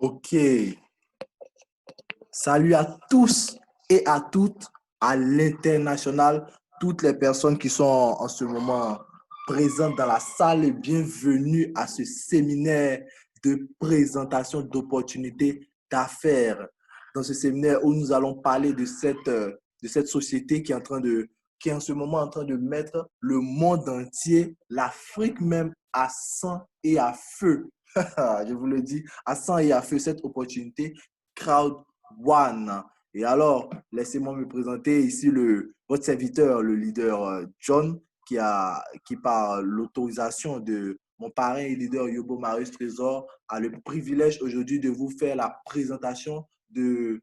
Ok, salut à tous et à toutes à l'international, toutes les personnes qui sont en ce moment présentes dans la salle et bienvenue à ce séminaire de présentation d'opportunités d'affaires. Dans ce séminaire où nous allons parler de cette société qui est en ce moment en train de mettre le monde entier, l'Afrique même, à sang et à feu. Je vous le dis, à sang et à feu, cette opportunité Crowd One. Et alors, laissez-moi me présenter ici votre serviteur, le leader John, qui par l'autorisation de mon parrain et leader Yobo Marius Trésor, a le privilège aujourd'hui de vous faire la présentation de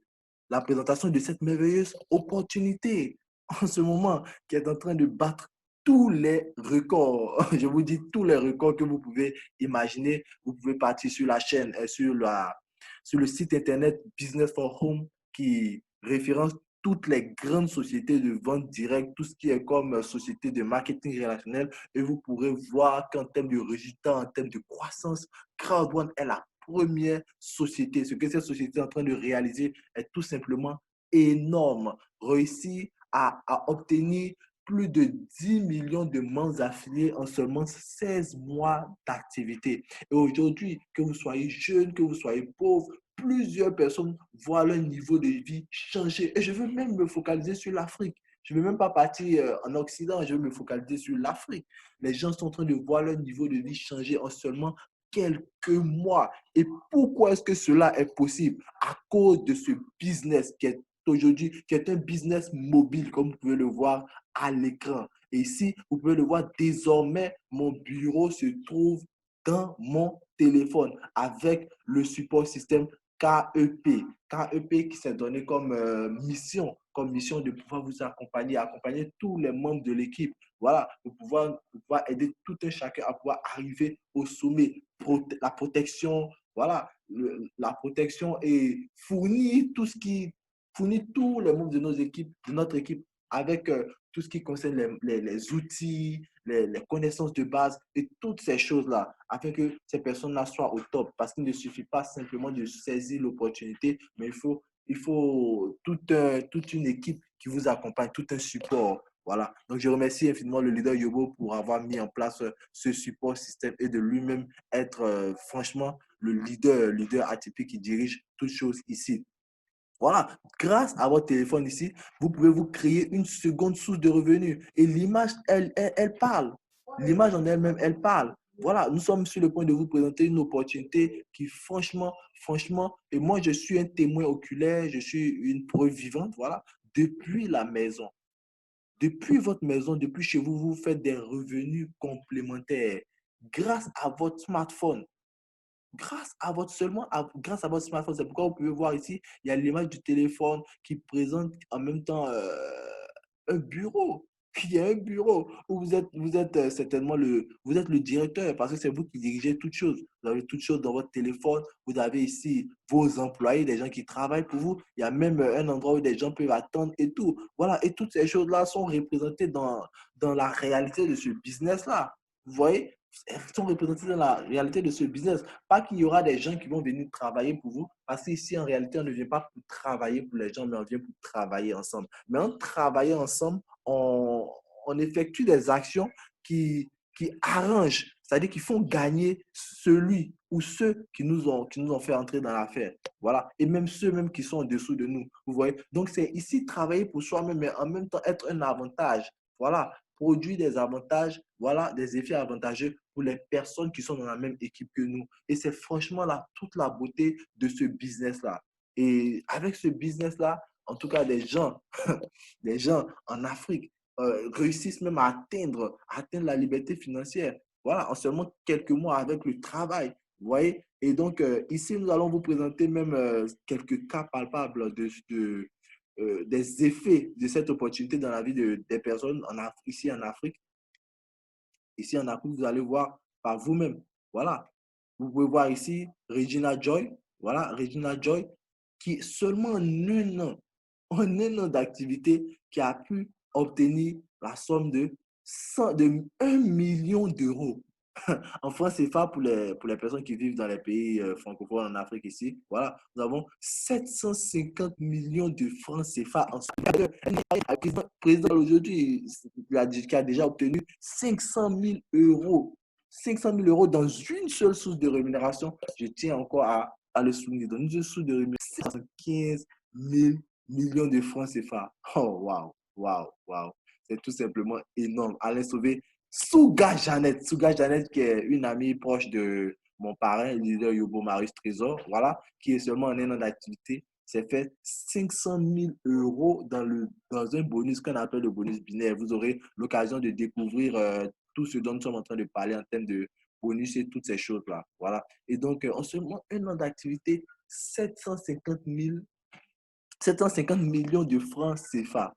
cette merveilleuse opportunité en ce moment qui est en train de battre tous les records. Je vous dis tous les records que vous pouvez imaginer. Vous pouvez partir sur la chaîne, sur le site internet Business for Home qui référence toutes les grandes sociétés de vente directe, tout ce qui est comme société de marketing relationnel. Et vous pourrez voir qu'en termes de résultats, en termes de croissance, Crowd1 est la première société. Ce que cette société est en train de réaliser est tout simplement énorme. Réussir à obtenir plus de 10 millions de membres affiliés en seulement 16 mois d'activité. Et aujourd'hui, que vous soyez jeune, que vous soyez pauvre, plusieurs personnes voient leur niveau de vie changer. Et je veux même me focaliser sur l'Afrique. Je ne veux même pas partir en Occident, je veux me focaliser sur l'Afrique. Les gens sont en train de voir leur niveau de vie changer en seulement quelques mois. Et pourquoi est-ce que cela est possible? À cause de ce business qui est aujourd'hui, qui est un business mobile, comme vous pouvez le voir à l'écran. Et ici, vous pouvez le voir, désormais, mon bureau se trouve dans mon téléphone avec le support système KEP. KEP qui s'est donné comme mission de pouvoir vous accompagner, accompagner tous les membres de l'équipe. Voilà, pour pouvoir aider tout un chacun à pouvoir arriver au sommet. La protection, voilà, la protection et fournir tous les membres de notre équipe avec tout ce qui concerne les outils, les connaissances de base et toutes ces choses-là, afin que ces personnes-là soient au top. Parce qu'il ne suffit pas simplement de saisir l'opportunité, mais il faut toute une équipe qui vous accompagne, tout un support. Voilà. Donc, je remercie infiniment le leader Yobo pour avoir mis en place ce support système et de lui-même être franchement le leader atypique qui dirige toutes choses ici. Voilà, grâce à votre téléphone ici, vous pouvez vous créer une seconde source de revenus. Et l'image, elle parle. L'image en elle-même, elle parle. Voilà, nous sommes sur le point de vous présenter une opportunité qui, franchement, et moi, je suis un témoin oculaire, je suis une preuve vivante, voilà, depuis la maison. Depuis votre maison, depuis chez vous, vous faites des revenus complémentaires grâce à votre smartphone. Grâce à votre smartphone. C'est pourquoi vous pouvez voir ici, il y a l'image du téléphone qui présente en même temps un bureau. Il y a un bureau où vous êtes certainement vous êtes le directeur parce que c'est vous qui dirigez toutes choses. Vous avez toutes choses dans votre téléphone. Vous avez ici vos employés, des gens qui travaillent pour vous. Il y a même un endroit où des gens peuvent attendre et tout. Voilà. Et toutes ces choses-là sont représentées dans la réalité de ce business-là. Vous voyez? Elles sont représentées dans la réalité de ce business. Pas qu'il y aura des gens qui vont venir travailler pour vous, parce qu'ici, en réalité, on ne vient pas pour travailler pour les gens, mais on vient pour travailler ensemble. Mais en travaillant ensemble, on effectue des actions qui arrangent, c'est-à-dire qui font gagner celui ou ceux qui nous ont fait entrer dans l'affaire. Voilà. Et même ceux même qui sont en dessous de nous. Vous voyez? Donc, c'est ici travailler pour soi-même, mais en même temps être un avantage. Voilà. Produire des avantages, voilà, des effets avantageux pour les personnes qui sont dans la même équipe que nous. Et c'est franchement là toute la beauté de ce business-là. Et avec ce business-là, en tout cas, des gens en Afrique réussissent même à atteindre la liberté financière. Voilà, en seulement quelques mois avec le travail. Vous voyez? Et donc, ici, nous allons vous présenter même quelques cas palpables des effets de cette opportunité dans la vie des personnes ici en Afrique. Ici en Afrique, vous allez voir par vous-même. Voilà. Vous pouvez voir ici Regina Joy. Voilà, Regina Joy, qui seulement en un an d'activité, qui a pu obtenir la somme de 1 million d'euros. En francs CFA, pour les personnes qui vivent dans les pays francophones en Afrique ici, voilà, nous avons 750 millions de francs CFA en ce moment. Le président aujourd'hui, qui a déjà obtenu 500 000 euros. 500 000 euros dans une seule source de rémunération. Je tiens encore à le souligner. Dans une seule source de rémunération, 75 000 millions de francs CFA. Oh, waouh, waouh, waouh. C'est tout simplement énorme. Alain Sauvé, Souga Jeannette, qui est une amie proche de mon parrain, le leader Yobo Marius Trésor, voilà, qui est seulement en un an d'activité, s'est fait 500 000 euros dans un bonus qu'on appelle le bonus binaire. Vous aurez l'occasion de découvrir tout ce dont nous sommes en train de parler en termes de bonus et toutes ces choses-là. Voilà. Et donc, en seulement un an d'activité, 750 millions de francs CFA.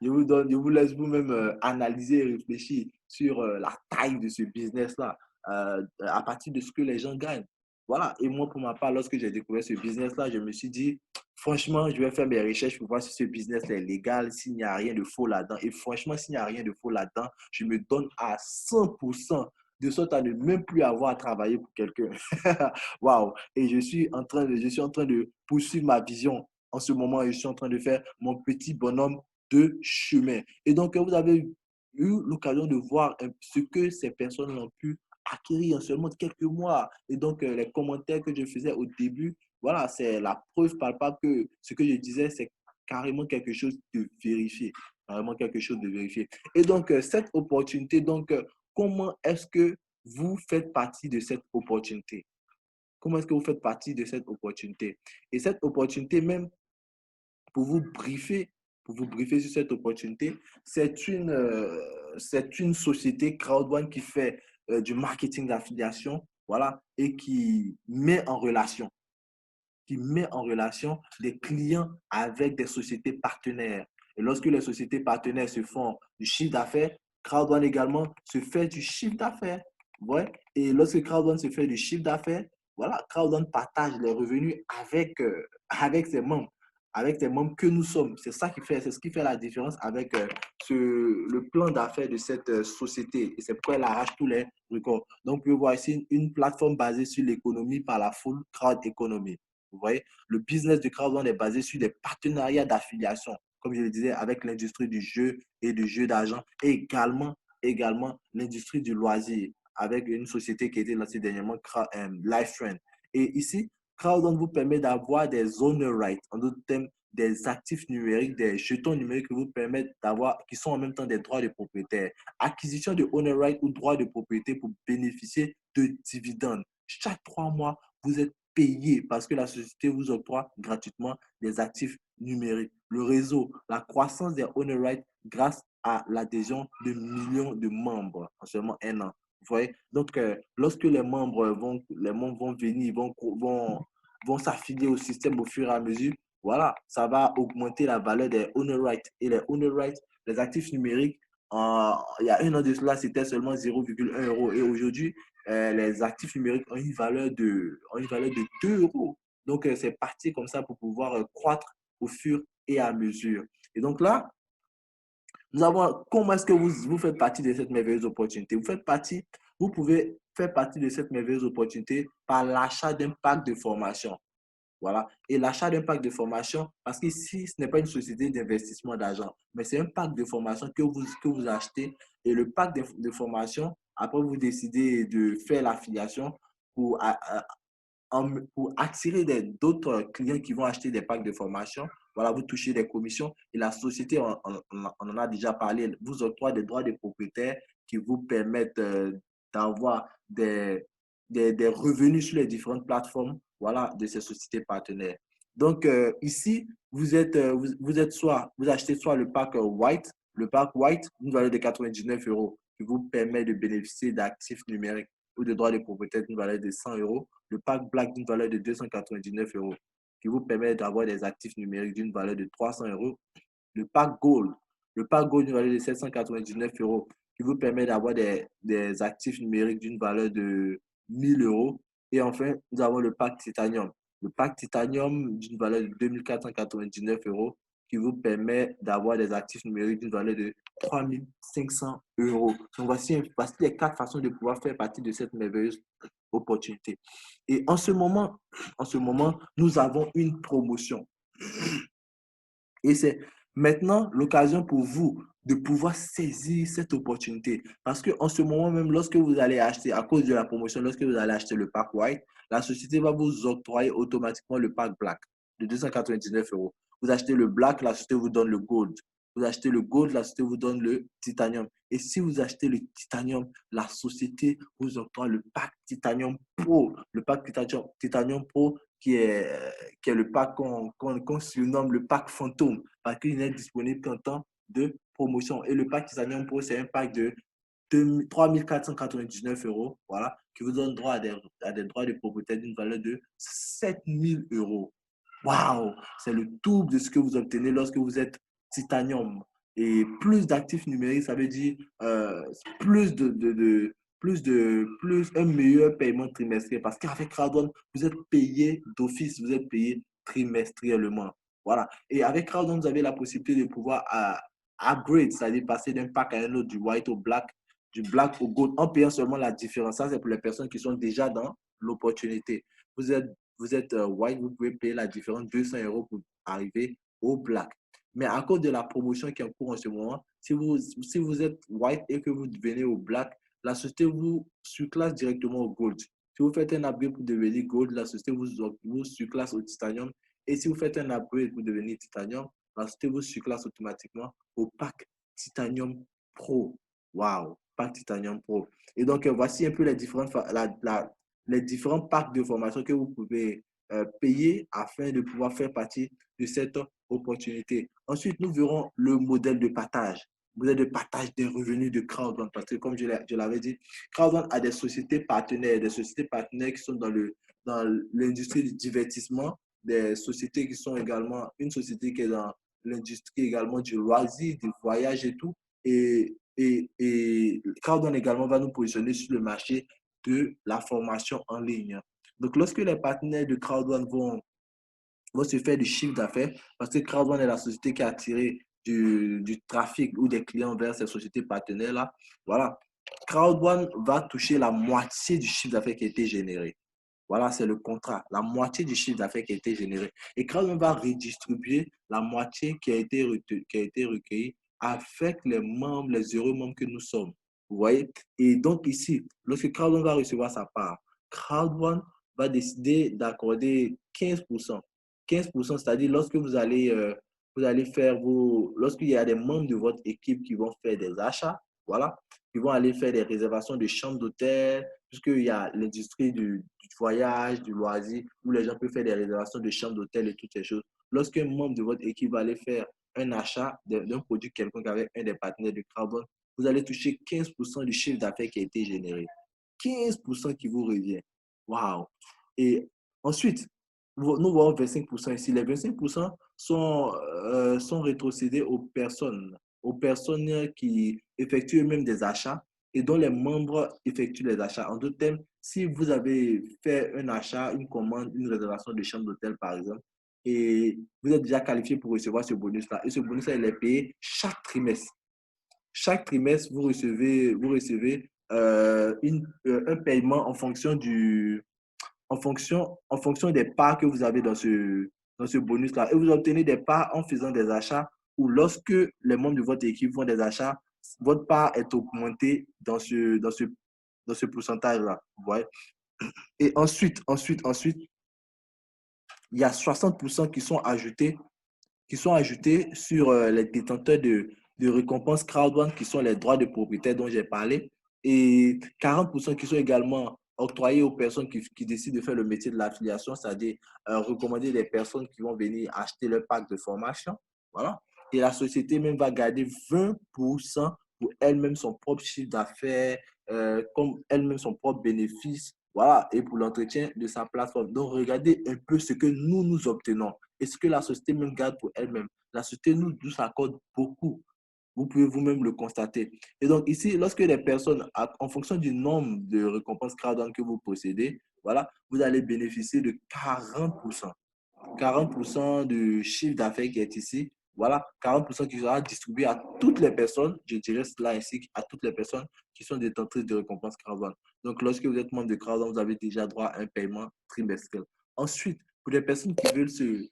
Je vous laisse vous-même analyser et réfléchir sur la taille de ce business-là à partir de ce que les gens gagnent. Voilà. Et moi, pour ma part, lorsque j'ai découvert ce business-là, je me suis dit, franchement, je vais faire mes recherches pour voir si ce business est légal, s'il n'y a rien de faux là-dedans. Et franchement, s'il n'y a rien de faux là-dedans, je me donne à 100% de sorte à ne même plus avoir à travailler pour quelqu'un. Waouh! Et je suis en train de poursuivre ma vision en ce moment, je suis en train de faire mon petit bonhomme de chemin. Et donc, vous avez eu l'occasion de voir ce que ces personnes ont pu acquérir en seulement quelques mois. Et donc, les commentaires que je faisais au début, voilà, c'est la preuve palpable que ce que je disais, c'est carrément quelque chose de vérifié. Carrément quelque chose de vérifié. Et donc, cette opportunité, donc, comment est-ce que vous faites partie de cette opportunité? Comment est-ce que vous faites partie de cette opportunité? Et cette opportunité, même pour vous briefer, pour vous briefer sur cette opportunité, c'est une société Crowd1 qui fait du marketing d'affiliation, voilà, et qui met en relation des clients avec des sociétés partenaires. Et lorsque les sociétés partenaires se font du chiffre d'affaires, Crowd1 également se fait du chiffre d'affaires. Ouais. Et lorsque Crowd1 se fait du chiffre d'affaires, voilà, Crowd1 partage les revenus avec ses membres, avec ses membres que nous sommes. C'est ça qui fait, c'est ce qui fait la différence avec le plan d'affaires de cette société. Et c'est pourquoi elle arrache tous les records. Donc, vous pouvez voir ici une plateforme basée sur l'économie par la foule, Crowd Economy. Vous voyez, le business de Crowd1 est basé sur des partenariats d'affiliation, comme je le disais, avec l'industrie du jeu et du jeu d'argent, et également l'industrie du loisir, avec une société qui a été lancée dernièrement, LifeFriend. Et ici, Crowd1 vous permet d'avoir des owner rights, en d'autres termes, des actifs numériques, des jetons numériques qui vous permettent d'avoir, qui sont en même temps des droits de propriétaire. Acquisition de owner rights ou droits de propriété pour bénéficier de dividendes. Chaque 3 mois, vous êtes payé parce que la société vous octroie gratuitement des actifs numériques. Le réseau, la croissance des owner rights grâce à l'adhésion de millions de membres en seulement un an. Vous voyez? Donc, lorsque les membres vont venir, vont s'affilier au système au fur et à mesure, voilà, ça va augmenter la valeur des owner rights. Et les owner rights, les actifs numériques, il y a un an de cela, c'était seulement 0,1 euro. Et aujourd'hui, les actifs numériques ont une valeur de 2 euros. Donc, c'est parti comme ça pour pouvoir croître au fur et à mesure. Et donc là, comment est-ce que vous faites partie de cette merveilleuse opportunité? Vous pouvez faire partie de cette merveilleuse opportunité par l'achat d'un pack de formation. Voilà. Et l'achat d'un pack de formation, parce qu'ici, ce n'est pas une société d'investissement d'argent, mais c'est un pack de formation que vous achetez. Et le pack de formation, après, vous décidez de faire l'affiliation pour, pour attirer d'autres clients qui vont acheter des packs de formation. Voilà, vous touchez des commissions et la société, on en a déjà parlé, vous octroie des droits de propriétaire qui vous permettent d'avoir des revenus sur les différentes plateformes, voilà, de ces sociétés partenaires. Donc, ici, vous achetez soit le pack White, une valeur de 99 euros, qui vous permet de bénéficier d'actifs numériques ou de droits de propriété d'une valeur de 100 euros. Le pack Black d'une valeur de 299 euros, qui vous permet d'avoir des actifs numériques d'une valeur de 300 euros. Le pack Gold, d'une valeur de 799 euros, qui vous permet d'avoir des actifs numériques d'une valeur de 1000 euros. Et enfin, nous avons le pack Titanium. Le pack Titanium d'une valeur de 2499 euros, qui vous permet d'avoir des actifs numériques d'une valeur de 3500 euros. Donc, voici les 4 façons de pouvoir faire partie de cette merveilleuse opportunité. Et en ce moment, nous avons une promotion. Et c'est maintenant l'occasion pour vous de pouvoir saisir cette opportunité. Parce qu'en ce moment même, lorsque vous allez acheter, à cause de la promotion, lorsque vous allez acheter le pack White, la société va vous octroyer automatiquement le pack Black de 299 euros. Vous achetez le Black, la société vous donne le Gold. Vous achetez le Gold, la société vous donne le Titanium. Et si vous achetez le Titanium, la société vous octroie le pack Titanium Pro. Le pack Titanium Pro qui est le pack qu'on surnomme le pack fantôme, parce qu'il n'est disponible qu'en temps de promotion. Et le pack Titanium Pro, c'est un pack de 3499 euros, voilà, qui vous donne droit à des droits de propriété d'une valeur de 7000 euros. Waouh! C'est le double de ce que vous obtenez lorsque vous êtes Titanium. Et plus d'actifs numériques, ça veut dire plus un meilleur paiement trimestriel. Parce qu'avec Crowdone, vous êtes payé d'office, vous êtes payé trimestriellement. Voilà. Et avec Crowdone, vous avez la possibilité de pouvoir upgrade, c'est-à-dire passer d'un pack à un autre, du white au black, du black au gold, en payant seulement la différence. Ça, c'est pour les personnes qui sont déjà dans l'opportunité. Vous êtes white, vous pouvez payer la différence 200 euros pour arriver au black. Mais à cause de la promotion qui est en cours en ce moment, si vous êtes white et que vous venez au black, la société vous surclasse directement au gold. Si vous faites un upgrade pour devenir gold, la société vous surclasse au titanium. Et si vous faites un upgrade pour devenir titanium, la société vous surclasse automatiquement au pack Titanium Pro. Waouh, pack Titanium Pro. Et donc, voici un peu les différents packs de formation que vous pouvez payer afin de pouvoir faire partie de cette opportunité. Ensuite, nous verrons le modèle de partage. Modèle de partage des revenus de Crowdone. Parce que, comme je l'avais dit, Crowdone a des sociétés partenaires qui sont dans l'industrie du divertissement, des sociétés qui sont également, une société qui est dans l'industrie également du loisir, du voyage et tout. Et Crowdone également va nous positionner sur le marché de la formation en ligne. Donc, lorsque les partenaires de Crowdone vont se faire du chiffre d'affaires, parce que Crowdone est la société qui a attiré du trafic ou des clients vers ces sociétés partenaires-là, voilà. Crowdone va toucher la moitié du chiffre d'affaires qui a été généré. Voilà, c'est le contrat. La moitié du chiffre d'affaires qui a été généré. Et Crowdone va redistribuer la moitié qui a été recueillie avec les membres, les heureux membres que nous sommes. Vous voyez? Et donc ici, lorsque Crowdone va recevoir sa part, Crowdone va décider d'accorder 15%. 15%, c'est-à-dire lorsque vous allez faire lorsqu'il y a des membres de votre équipe qui vont faire des achats, voilà, qui vont aller faire des réservations de chambres d'hôtel, puisqu'il y a l'industrie du voyage, du loisir, où les gens peuvent faire des réservations de chambres d'hôtel et toutes ces choses. Lorsqu'un membre de votre équipe va aller faire un achat d'un produit quelconque avec un des partenaires de Crowdone, vous allez toucher 15% du chiffre d'affaires qui a été généré. 15% qui vous revient. Waouh! Et ensuite, nous voyons 25% ici. Les 25% sont rétrocédés aux personnes qui effectuent eux-mêmes des achats et dont les membres effectuent les achats. En d'autres termes, si vous avez fait un achat, une commande, une réservation de chambre d'hôtel, par exemple, et vous êtes déjà qualifié pour recevoir ce bonus-là, et ce bonus-là, il est payé chaque trimestre. Chaque trimestre, vous recevez un paiement en fonction des parts que vous avez dans ce bonus-là. Et vous obtenez des parts en faisant des achats ou lorsque les membres de votre équipe font des achats, votre part est augmentée dans ce pourcentage-là. Vous voyez? Et ensuite, il y a 60% qui sont ajoutés sur les détenteurs de récompenses Crowd1, qui sont les droits de propriété dont j'ai parlé, et 40% qui sont également octroyés aux personnes qui décident de faire le métier de l'affiliation, c'est-à-dire recommander des personnes qui vont venir acheter leur pack de formation. Voilà. Et la société même va garder 20% pour elle-même son propre chiffre d'affaires, comme elle-même son propre bénéfice, voilà, et pour l'entretien de sa plateforme. Donc, regardez un peu ce que nous obtenons et ce que la société même garde pour elle-même. La société nous accorde beaucoup. Vous pouvez vous-même le constater. Et donc, ici, lorsque les personnes, en fonction du nombre de récompenses crowdfunding que vous possédez, voilà, vous allez bénéficier de 40%. 40% du chiffre d'affaires qui est ici voilà, 40% qui sera distribué à toutes les personnes, je dirais cela ainsi, à toutes les personnes qui sont détentrices de récompenses Crowdfund. Donc, lorsque vous êtes membre de Crowdfund, vous avez déjà droit à un paiement trimestriel. Ensuite, pour les personnes qui veulent se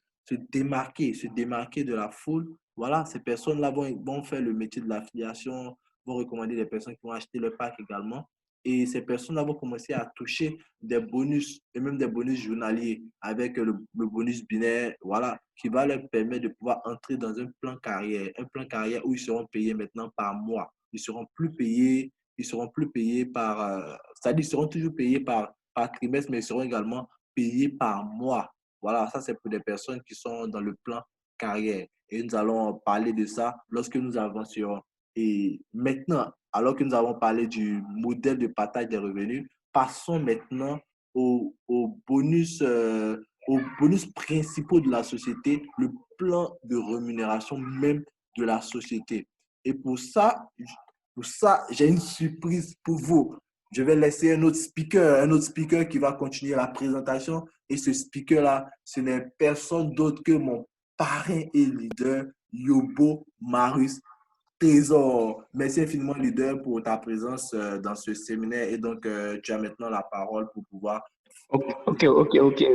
démarquer de la foule, voilà, ces personnes-là vont faire le métier de l'affiliation, vont recommander les personnes qui vont acheter le pack également. Et ces personnes-là vont commencer à toucher des bonus, et même des bonus journaliers, avec le bonus binaire, voilà, qui va leur permettre de pouvoir entrer dans un plan carrière où ils seront payés maintenant par mois. Ils seront plus payés par, c'est-à-dire ils seront toujours payés par trimestre, mais ils seront également payés par mois. Voilà, ça c'est pour des personnes qui sont dans le plan carrière. Et nous allons parler de ça lorsque nous avancerons. Et maintenant, alors que nous avons parlé du modèle de partage des revenus, passons maintenant aux bonus principaux de la société, le plan de rémunération même de la société. Et pour ça, j'ai une surprise pour vous. Je vais laisser un autre speaker qui va continuer la présentation. Et ce speaker-là, ce n'est personne d'autre que mon parrain et leader, Yobo Marius Trésor. Merci infiniment, leader, pour ta présence dans ce séminaire. Et donc, tu as maintenant la parole pour pouvoir. Ok.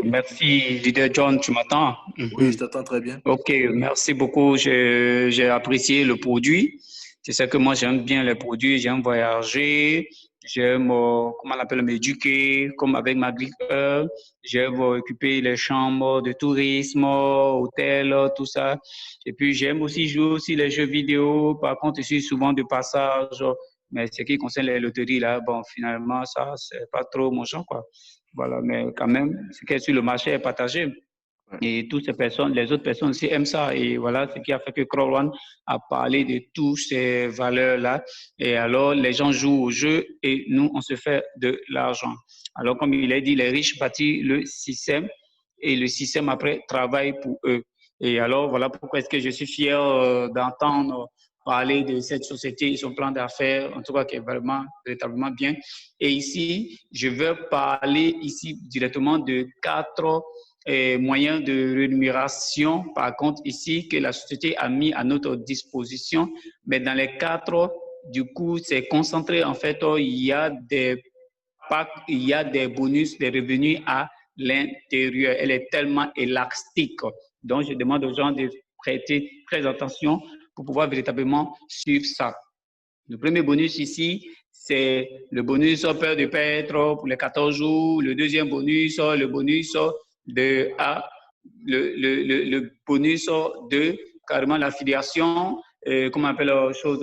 Merci, leader John, tu m'entends? Oui, je t'entends très bien. Ok, merci beaucoup. J'ai apprécié le produit. C'est ça que moi, j'aime bien les produits. J'aime voyager. J'aime, comment on appelle, m'éduquer, comme avec ma grille. J'aime occuper les chambres de tourisme, hôtels, tout ça. Et puis, j'aime aussi jouer aussi les jeux vidéo. Par contre, je suis souvent de passage. Mais ce qui concerne les loteries, là, bon, finalement, ça, c'est pas trop mon genre, quoi. Voilà, mais quand même, ce qui est sur le marché est partagé. Ouais. Et toutes ces personnes, les autres personnes aussi aiment ça. Et voilà ce qui a fait que Crowd a parlé de toutes ces valeurs-là. Et alors, les gens jouent au jeu et nous, on se fait de l'argent. Alors, comme il a dit, les riches bâtissent le système et le système, après, travaille pour eux. Et alors, voilà pourquoi est-ce que je suis fier d'entendre parler de cette société et son plan d'affaires, en tout cas, qui est vraiment, véritablement bien. Et ici, je veux parler ici directement de 4 moyens de rémunération, par contre, ici, que la société a mis à notre disposition. Mais dans les 4, du coup, c'est concentré. En fait, il y a des packs, il y a des bonus, des revenus à l'intérieur. Elle est tellement élastique. Donc, je demande aux gens de prêter très attention pour pouvoir véritablement suivre ça. Le premier bonus ici, c'est le bonus peur de perdre pour les 14 jours. Le deuxième bonus, le bonus de A, le bonus de carrément l'affiliation, comment on appelle la chose,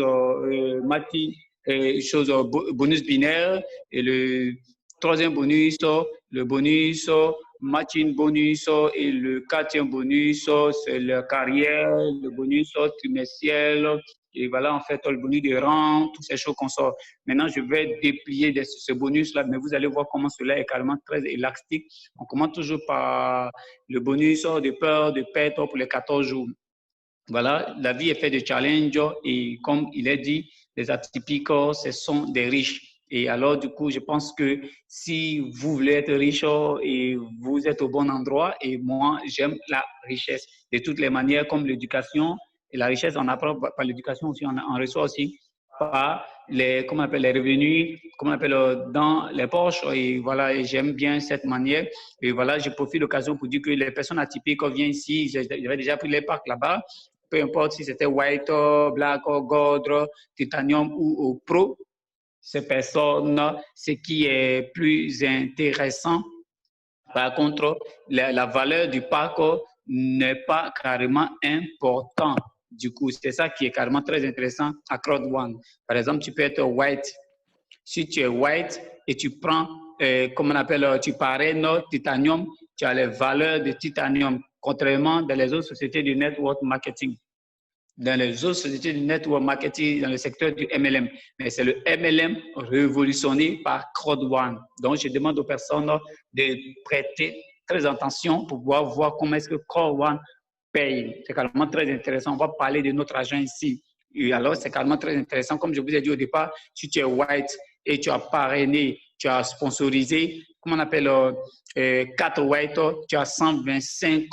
chose bonus binaire. Et le troisième bonus, le bonus matching bonus et le quatrième bonus, c'est la carrière, le bonus trimestriel. Et voilà, en fait, le bonus de rang, toutes ces choses qu'on sort. Maintenant, je vais déplier ce bonus-là, mais vous allez voir comment cela est carrément très élastique. On commence toujours par le bonus de peur, de perte pour les 14 jours. Voilà, la vie est faite de challenges et comme il est dit, les atypiques, ce sont des riches. Et alors, du coup, je pense que si vous voulez être riche et vous êtes au bon endroit, et moi, j'aime la richesse. De toutes les manières, comme l'éducation, et la richesse, on apprend par l'éducation aussi, on reçoit aussi par les, comment on appelle, les revenus, comment on appelle, dans les poches. Et voilà, et j'aime bien cette manière. Et voilà, je profite de l'occasion pour dire que les personnes atypiques viennent ici, j'avais déjà pris les parcs là-bas, peu importe si c'était white, black, gold, titanium ou pro, ces personnes, ce qui est plus intéressant, par contre, la valeur du parc n'est pas carrément importante. Du coup, c'est ça qui est carrément très intéressant à Crowd One. Par exemple, tu peux être white. Si tu es white et tu prends, comme on appelle, tu parraines titanium, tu as les valeurs de titanium, contrairement dans les autres sociétés du network marketing. Dans les autres sociétés du network marketing, dans le secteur du MLM. Mais c'est le MLM révolutionné par Crowd One. Donc, je demande aux personnes de prêter très attention pour pouvoir voir comment est-ce que Crowd One paye. C'est carrément très intéressant. On va parler de notre agent ici. Et alors, c'est carrément très intéressant. Comme je vous ai dit au départ, si tu es white et tu as parrainé, tu as sponsorisé, comment on appelle, 4 white, tu as 125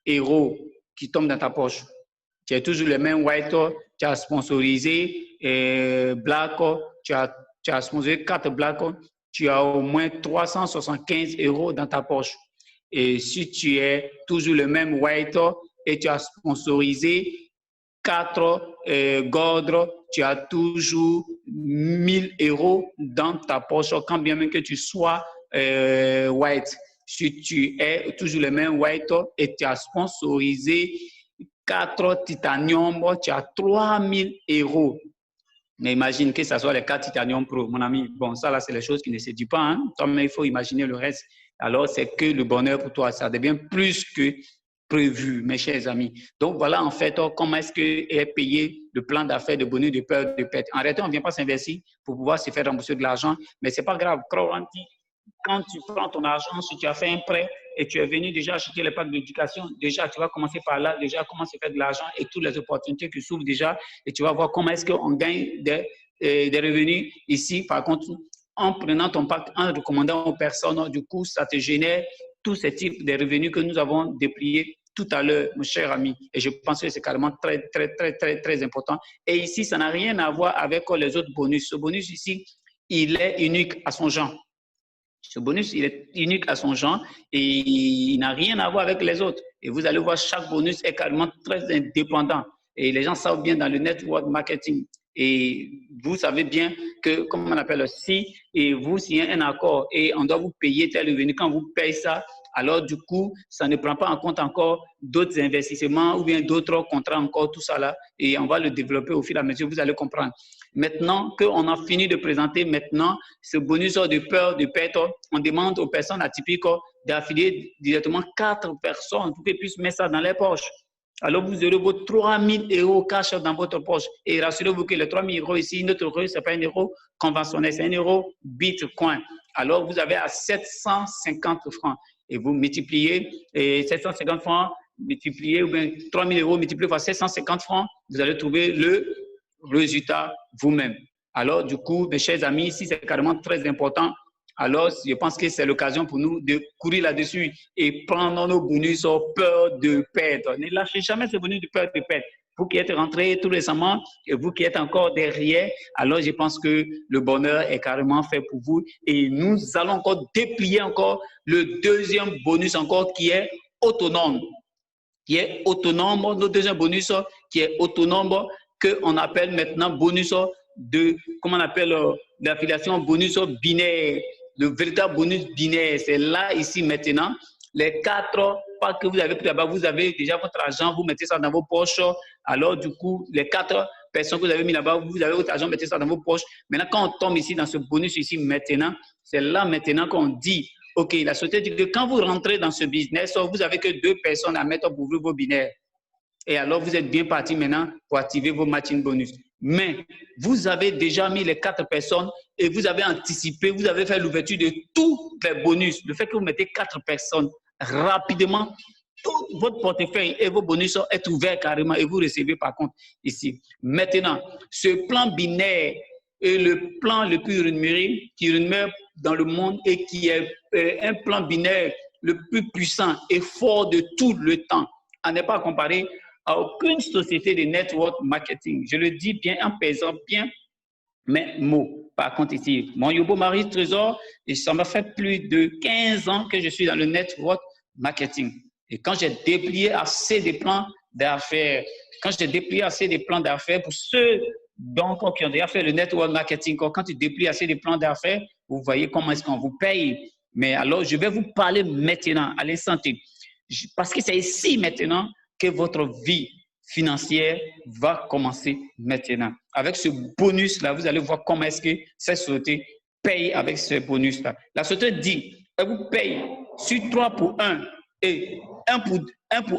€ qui tombent dans ta poche. tu es toujours le même white, tu as sponsorisé black, tu as sponsorisé 4 black, tu as au moins 375 € dans ta poche. Et si tu es toujours le même white et tu as sponsorisé 4 gold, tu as toujours 1000 € dans ta poche, quand bien même que tu sois white. Si tu es toujours le même white et tu as sponsorisé 4 titanium, tu as 3000 €. Mais imagine que ce soit les 4 Titanium Pro, mon ami. Bon, ça là, c'est les choses qui ne se disent pas. Hein? Mais il faut imaginer le reste. Alors, c'est que le bonheur pour toi. Ça devient plus que prévu, mes chers amis. Donc, voilà, en fait, comment est-ce qu'est payé le plan d'affaires de bonus de peur de perte. En réalité, on ne vient pas s'investir pour pouvoir se faire rembourser de l'argent, mais ce n'est pas grave. Quand tu prends ton argent, si tu as fait un prêt et tu es venu déjà acheter les packs d'éducation, déjà, tu vas commencer par là, déjà, comment se faire de l'argent et toutes les opportunités qui s'ouvrent déjà, et tu vas voir comment est-ce qu'on gagne des revenus ici. Par contre, en prenant ton pack, en recommandant aux personnes, du coup, ça te génère tous ces types de revenus que nous avons dépliés tout à l'heure, mon cher ami. Et je pense que c'est carrément très important. Et ici, ça n'a rien à voir avec les autres bonus. Ce bonus ici, il est unique à son genre. Ce bonus, il est unique à son genre et il n'a rien à voir avec les autres. Et vous allez voir, chaque bonus est carrément très indépendant. Et les gens savent bien dans le network marketing. Et vous savez bien que, comme on appelle, si et vous signez un accord et on doit vous payer tel revenu, quand vous payez ça, alors du coup, ça ne prend pas en compte encore d'autres investissements ou bien d'autres contrats encore, tout ça là. Et on va le développer au fur et à mesure, vous allez comprendre. Maintenant qu'on a fini de présenter maintenant ce bonus de peur de perte, on demande aux personnes atypiques d'affilier directement 4 personnes pour qu'elles puissent mettre ça dans les poches. Alors, vous aurez vos 3000 € cash dans votre poche. Et rassurez-vous que les 3000 € ici, notre euro, ce n'est pas un euro conventionnel, c'est un euro Bitcoin. Alors, vous avez à 750 francs. Et vous multipliez 750 francs, multipliez, ou bien 3000 € multiplié par 750 francs, vous allez trouver le résultat vous-même. Alors, du coup, mes chers amis, ici, c'est carrément très important. Alors, je pense que c'est l'occasion pour nous de courir là-dessus et prendre nos bonus au peur de perdre. Ne lâchez jamais ce bonus de peur de perdre. Vous qui êtes rentrés tout récemment et vous qui êtes encore derrière, alors je pense que le bonheur est carrément fait pour vous. Et nous allons encore déplier encore le deuxième bonus encore qui est autonome. Notre deuxième bonus qui est autonome, qu'on appelle maintenant bonus de, comment on appelle, l'affiliation bonus binaire. Le véritable bonus binaire, c'est là, ici, maintenant. Les 4 pas que vous avez pris là-bas, vous avez déjà votre argent, vous mettez ça dans vos poches. Alors, du coup, les 4 personnes que vous avez mis là-bas, vous avez votre argent, mettez ça dans vos poches. Maintenant, quand on tombe ici dans ce bonus ici, maintenant, c'est là maintenant qu'on dit, OK, la société dit que quand vous rentrez dans ce business, vous n'avez que 2 personnes à mettre pour ouvrir vos binaires. Et alors, vous êtes bien parti maintenant pour activer vos matching bonus. Mais vous avez déjà mis les 4 personnes et vous avez anticipé, vous avez fait l'ouverture de tous les bonus. Le fait que vous mettez 4 personnes rapidement, tout votre portefeuille et vos bonus sont ouverts carrément et vous recevez par contre ici. Maintenant, ce plan binaire est le plan le plus rémunéré qui rémunère dans le monde et qui est un plan binaire le plus puissant et fort de tout le temps. À ne pas comparer à aucune société de network marketing. Je le dis bien en pesant bien mes mots. Par contre, ici, mon Yobo Marie Trésor, et ça m'a fait plus de 15 ans que je suis dans le network marketing. Et quand j'ai déplié assez de plans d'affaires, pour ceux donc, qui ont déjà fait le network marketing, quand tu déplies assez de plans d'affaires, vous voyez comment est-ce qu'on vous paye. Mais alors, je vais vous parler maintenant, à l'instant T. Parce que c'est ici maintenant que votre vie financière va commencer maintenant. Avec ce bonus-là, vous allez voir comment est-ce que cette société paye avec ce bonus-là. La société dit, elle vous paye sur 3 pour 1 et 1 pour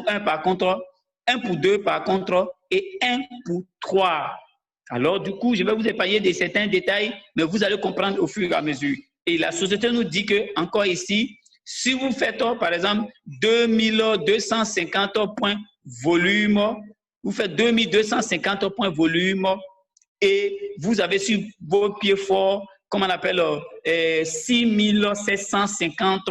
1 par contre, 1 pour 2 par contre et 1 pour 3. Alors, du coup, je vais vous épargner de certains détails, mais vous allez comprendre au fur et à mesure. Et la société nous dit que, encore ici, si vous faites, par exemple, 2250 points volume, vous faites 2250 points volume et vous avez sur vos pieds forts, comme on appelle, 6750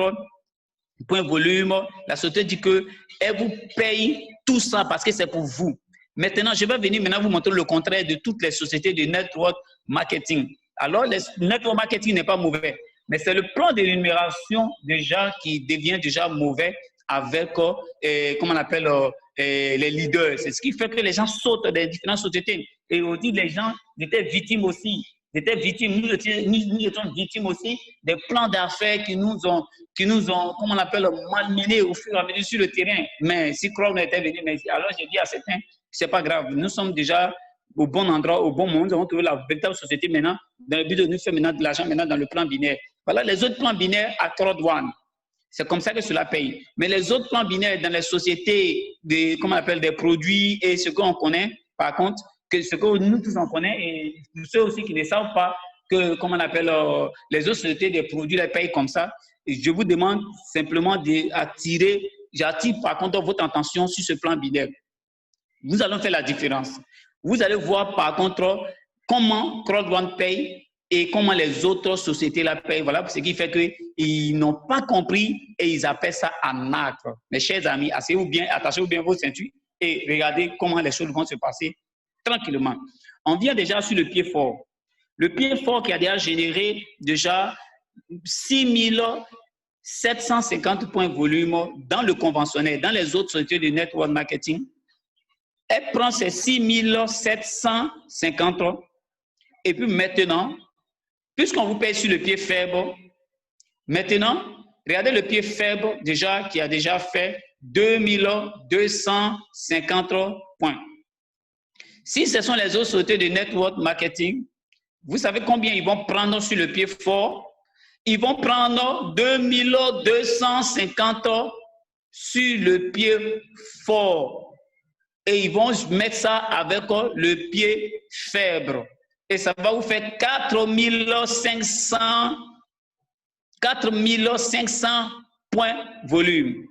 points volume, la société dit qu'elle vous paye tout ça parce que c'est pour vous. Maintenant, je vais venir maintenant vous montrer le contraire de toutes les sociétés de network marketing. Alors, le network marketing n'est pas mauvais, mais c'est le plan de rémunération déjà qui devient déjà mauvais avec, comment on appelle, les leaders. C'est ce qui fait que les gens sautent des différentes sociétés. Et aussi, les gens étaient victimes aussi. Nous étions victimes aussi des plans d'affaires qui nous ont, comment on appelle, malmenés au fur et à mesure sur le terrain. Mais si Kroll était venu, alors j'ai dit à certains, c'est pas grave, nous sommes déjà au bon endroit, au bon moment, nous avons trouvé la véritable société maintenant, dans le but de nous faire maintenant de l'argent maintenant dans le plan binaire. Voilà les autres plans binaires à Crowd One. C'est comme ça que cela paye. Mais les autres plans binaires dans les sociétés, comment on appelle, des produits et ce qu'on connaît, par contre, que ce que nous tous en connaissons, et ceux aussi qui ne savent pas que, comment on appelle, les autres sociétés des produits les payent comme ça, et je vous demande simplement d'attirer, j'attire par contre votre attention sur ce plan binaire. Nous allons faire la différence. Vous allez voir par contre comment Crowd One paye et comment les autres sociétés la payent. Voilà ce qui fait qu'ils n'ont pas compris et ils appellent ça un acte. Mes chers amis, asseyez-vous bien, attachez-vous bien vos ceintures et regardez comment les choses vont se passer tranquillement. On vient déjà sur le pied fort. Le pied fort qui a déjà généré déjà 6750 points volume dans le conventionnel, dans les autres sociétés de network marketing. Elle prend ces 6750 et puis maintenant, puisqu'on vous paye sur le pied faible, maintenant, regardez le pied faible déjà qui a déjà fait 2250 points. Si ce sont les autres sociétés de network marketing, vous savez combien ils vont prendre sur le pied fort? Ils vont prendre 2250 sur le pied fort. Et ils vont mettre ça avec le pied faible. Et ça va vous faire 4500 points volume.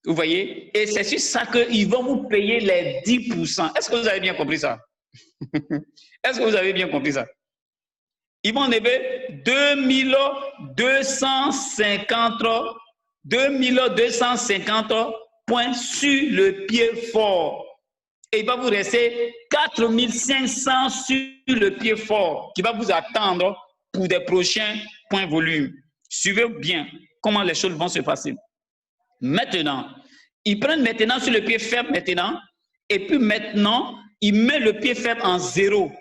Vous voyez? Et c'est sur ça qu'ils vont vous payer les 10%. Est-ce que vous avez bien compris ça? Est-ce que vous avez bien compris ça? Ils vont enlever 2250 points sur le pied fort. Et il va vous rester 4500 sur le pied fort qui va vous attendre pour des prochains points volume. Suivez bien comment les choses vont se passer. Maintenant, ils prennent maintenant sur le pied faible maintenant, et puis maintenant, ils mettent le pied faible en 0.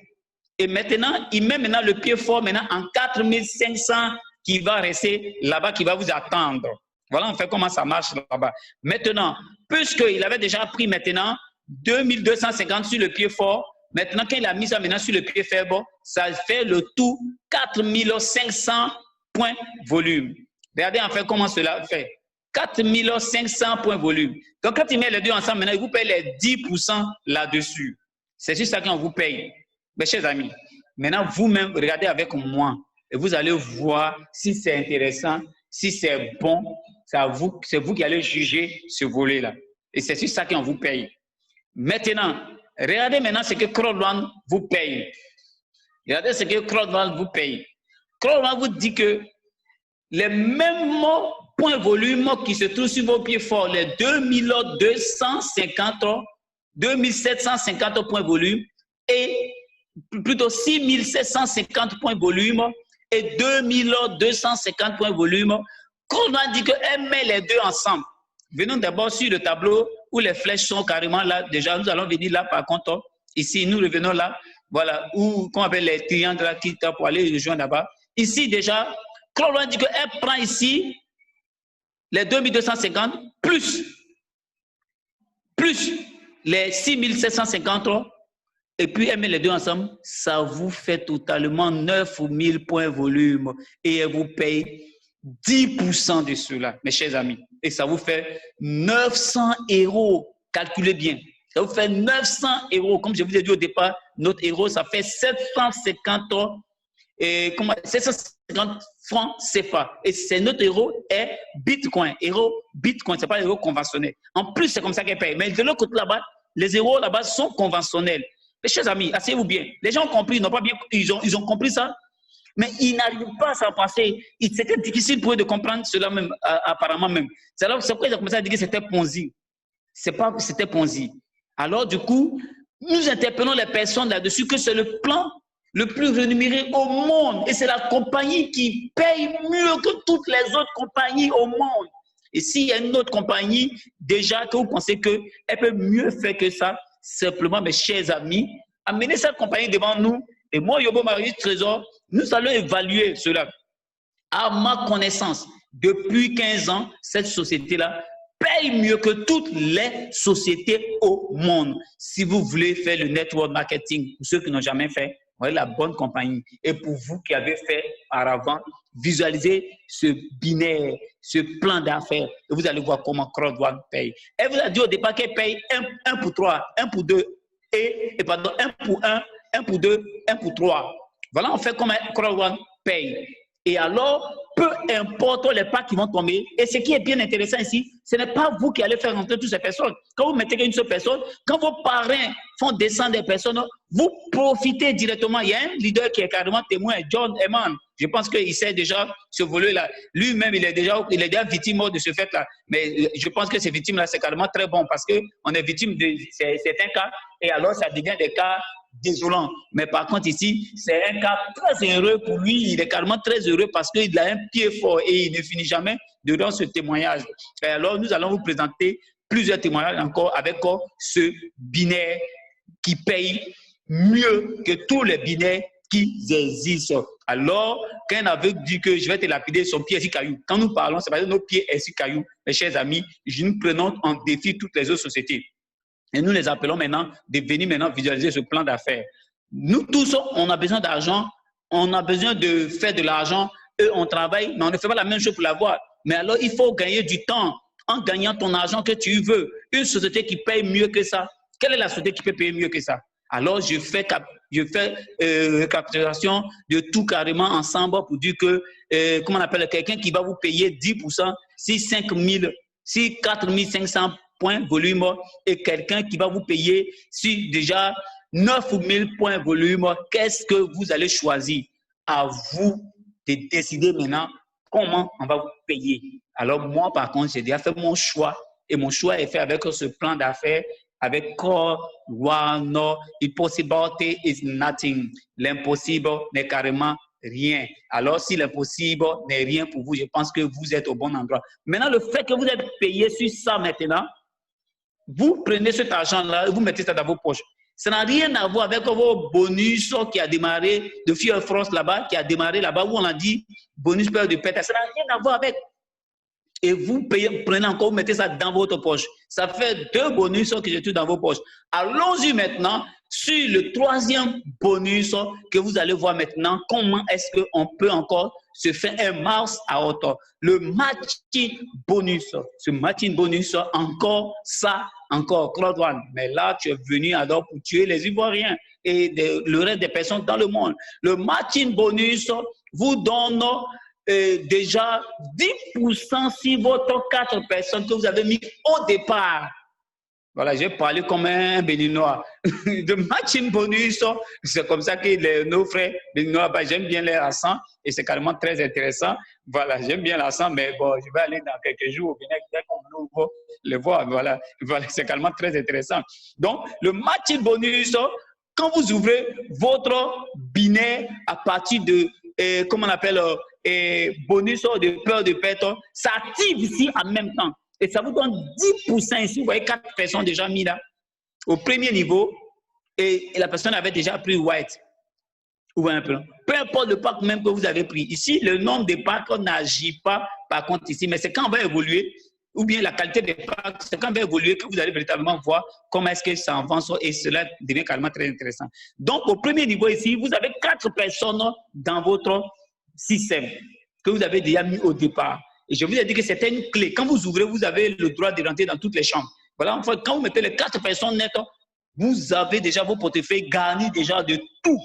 Et maintenant, ils mettent maintenant le pied fort maintenant en 4500 qui va rester là-bas, qui va vous attendre. Voilà en fait comment ça marche là-bas. Maintenant, puisqu'il avait déjà pris maintenant 2250 sur le pied fort, maintenant quand il a mis ça maintenant sur le pied faible, ça fait le tout 4500 points volume. Regardez en fait comment cela fait. 4500 points volume. Donc, quand il met les deux ensemble, maintenant, il vous paye les 10% là-dessus. C'est juste ça qu'on vous paye. Mes chers amis, maintenant, vous-même, regardez avec moi et vous allez voir si c'est intéressant, si c'est bon. C'est vous qui allez juger ce volet-là. Et c'est juste ça qu'on vous paye. Maintenant, regardez maintenant ce que Crowd One vous paye. Regardez ce que Crowd One vous paye. Crowd One vous dit que les mêmes points volume qui se trouvent sur vos pieds forts, les 2750 points volume et plutôt 6750 points volume et 2250 points volume, Crowd One dit qu'elle met les deux ensemble. Venons d'abord sur le tableau où les flèches sont carrément là. Déjà, nous allons venir là par contre. Ici, nous revenons là. Voilà, où qu'on appelle les triangles là, qui tapent pour aller rejoindre là-bas. Ici, déjà, Crowd One dit qu'elle prend ici les 2250 plus les 6750 et puis elle met les deux ensemble, ça vous fait totalement 9000 points volume et elle vous paye 10% de cela, mes chers amis. Et ça vous fait 900 €. Calculez bien. Ça vous fait 900 €. Comme je vous ai dit au départ, notre euro, ça fait 750 francs CFA. Et c'est notre euro est Bitcoin. Euro Bitcoin, ce n'est pas l'euro conventionnel. En plus, c'est comme ça qu'elle paye. Mais de l'autre côté là-bas, les euros là-bas sont conventionnels. Mes chers amis, asseyez-vous bien. Les gens ont compris, ils n'ont pas bien, ils ont compris ça. Mais ils n'arrivent pas à s'en passer. C'était difficile pour eux de comprendre cela même, apparemment même. C'est pourquoi ils ont commencé à dire que c'était Ponzi. C'était Ponzi. Alors du coup, Nous interpellons les personnes là-dessus que c'est le plan le plus rémunéré au monde. Et c'est la compagnie qui paye mieux que toutes les autres compagnies au monde. Et s'il y a une autre compagnie, déjà, que vous pensez qu'elle peut mieux faire que ça, simplement, mes chers amis, amenez cette compagnie devant nous. Et moi, Yobo Marius Trésor, nous allons évaluer cela. À ma connaissance, depuis 15 ans, cette société-là paye mieux que toutes les sociétés au monde. Si vous voulez faire le network marketing, pour ceux qui n'ont jamais fait, voyez la bonne compagnie. Et pour vous qui avez fait auparavant, visualisez ce binaire, ce plan d'affaires. Et vous allez voir comment CrowdOne paye. Elle vous a dit au départ qu'elle paye 1 pour 3, 1 pour 2, et pardon, 1 pour 1, 1 pour 2, 1 pour 3. Voilà en fait comment CrowdOne paye. Et alors, peu importe les pas qui vont tomber, et ce qui est bien intéressant ici, ce n'est pas vous qui allez faire rentrer toutes ces personnes. Quand vous mettez qu'une seule personne, quand vos parrains font descendre des personnes, vous profitez directement. Il y a un leader qui est carrément témoin, John Eman. Je pense qu'il sait déjà ce volet-là. Lui-même, il est déjà victime de ce fait-là. Mais je pense que ces victimes-là, c'est carrément très bon parce qu'on est victime de certains cas et alors ça devient des cas désolant. Mais par contre, ici, c'est un cas très heureux pour lui. Il est carrément très heureux parce qu'il a un pied fort et il ne finit jamais de rendre ce témoignage. Et alors, nous allons vous présenter plusieurs témoignages encore avec ce binaire qui paye mieux que tous les binaires qui existent. Alors, quand un aveugle dit que je vais te lapider, son pied est sur caillou. Quand nous parlons, c'est parce que nos pieds sont sur caillou. Mes chers amis, nous prenons en défi toutes les autres sociétés. Et nous les appelons maintenant de venir maintenant visualiser ce plan d'affaires. Nous tous, on a besoin d'argent, on a besoin de faire de l'argent, eux, on travaille, mais on ne fait pas la même chose pour l'avoir. Mais alors, il faut gagner du temps en gagnant ton argent que tu veux. Une société qui paye mieux que ça. Quelle est la société qui peut payer mieux que ça? Alors, je fais récapitulation de tout carrément ensemble pour dire que, comment on appelle, quelqu'un qui va vous payer 10% si 4 500 points volume et quelqu'un qui va vous payer si déjà 9 000 points volume, qu'est-ce que vous allez choisir? À vous de décider maintenant comment on va vous payer. Alors moi, par contre, j'ai déjà fait mon choix et mon choix est fait avec ce plan d'affaires, avec CrowdOne. Impossibility is nothing. L'impossible n'est carrément rien. Alors, si l'impossible n'est rien pour vous, je pense que vous êtes au bon endroit. Maintenant, le fait que vous êtes payé sur ça maintenant, vous prenez cet argent-là et vous mettez ça dans vos poches. Ça n'a rien à voir avec vos bonus qui a démarré de Fear France là-bas, qui a démarré là-bas, où on a dit bonus peur de pète. Ça n'a rien à voir avec. Et vous prenez encore, vous mettez ça dans votre poche. Ça fait 2 bonus que je tue dans vos poches. Allons-y maintenant sur le 3e bonus que vous allez voir maintenant. Comment est-ce qu'on peut encore se faire un mouse out? Le matching bonus. Ce matching bonus, encore ça, encore CrowdOne. Mais là, tu es venu alors pour tuer les Ivoiriens et le reste des personnes dans le monde. Le matching bonus vous donne déjà 10% sur votre 4 personnes que vous avez mis au départ. Voilà, j'ai parlé comme un béninois. De matching bonus, c'est comme ça que nos frères béninois, j'aime bien leur accent et c'est carrément très intéressant. Voilà, j'aime bien l'accent, mais bon, je vais aller dans quelques jours au Bénin, dès qu'on ouvre le voir. Voilà, c'est carrément très intéressant. Donc, le matching bonus, quand vous ouvrez votre binaire à partir de, comment on appelle, bonus de peur de perte, ça active ici en même temps. Et ça vous donne 10% ici. Vous voyez 4 personnes déjà mis là, au premier niveau, et la personne avait déjà pris white. Ou un peu. Peu importe le pack même que vous avez pris. Ici, le nombre de packs n'agit pas par contre ici, mais c'est quand on va évoluer, ou bien la qualité des packs, c'est quand on va évoluer que vous allez véritablement voir comment est-ce que ça avance et cela devient carrément très intéressant. Donc, au premier niveau ici, vous avez 4 personnes dans votre système que vous avez déjà mis au départ. Et je vous ai dit que c'était une clé. Quand vous ouvrez, vous avez le droit de rentrer dans toutes les chambres. Voilà, en fait, quand vous mettez les 4 personnes nettes, vous avez déjà vos portefeuilles garnis déjà de tout.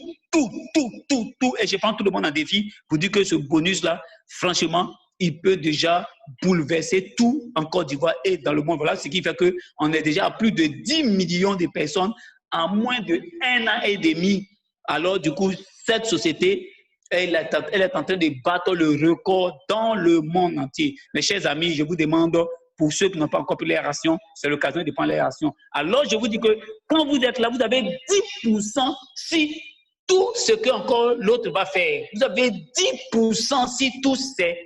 Et je prends tout le monde en défi pour dire que ce bonus-là, franchement, il peut déjà bouleverser tout en Côte d'Ivoire et dans le monde. Voilà ce qui fait qu'on est déjà à plus de 10 millions de personnes en moins de 1 an et demi. Alors, du coup, cette société, elle est en train de battre le record dans le monde entier. Mes chers amis, je vous demande pour ceux qui n'ont pas encore pris les rations, c'est l'occasion de prendre les rations. Alors, je vous dis que quand vous êtes là, vous avez 10% si tout ce que encore l'autre va faire. Vous avez 10% si tout c'est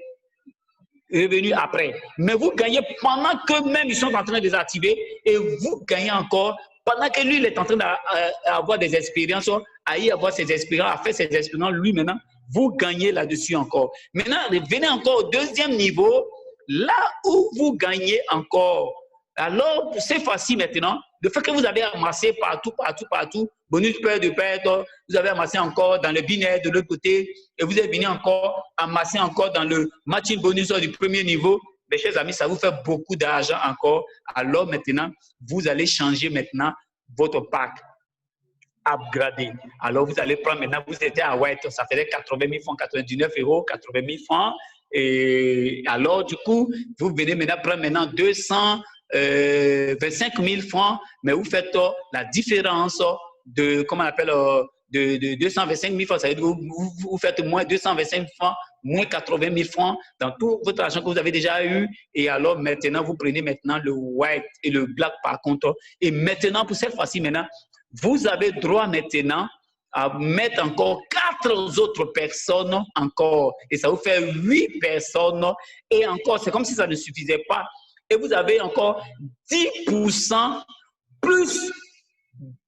revenu après. Mais vous gagnez pendant que même ils sont en train de désactiver et vous gagnez encore pendant que lui, il est en train d'avoir des expériences, à y avoir ses expériences, à faire ses expériences, lui maintenant, vous gagnez là-dessus encore. Maintenant, venez encore au deuxième niveau, là où vous gagnez encore. Alors, c'est facile maintenant. Le fait que vous avez amassé partout, bonus perte de perte, vous avez amassé encore dans le binaire de l'autre côté, et vous êtes venu encore amasser encore dans le matching bonus du premier niveau. Mes chers amis, ça vous fait beaucoup d'argent encore. Alors maintenant, vous allez changer maintenant votre pack upgradé. Alors vous allez prendre maintenant, vous étiez à white, ça faisait 80 000 francs, 99 euros, 80 000 francs. Et alors du coup, vous venez maintenant prendre maintenant 225 000 francs, mais vous faites la différence de, comment on appelle, de 225 000 francs. Ça veut dire que vous faites moins 225 000 francs, moins 80 000 francs dans tout votre argent que vous avez déjà eu. Et alors maintenant, vous prenez maintenant le white et le black par contre. Et maintenant, pour cette fois-ci, maintenant, vous avez droit maintenant à mettre encore 4 autres personnes encore. Et ça vous fait 8 personnes. Et encore, c'est comme si ça ne suffisait pas. Et vous avez encore 10% plus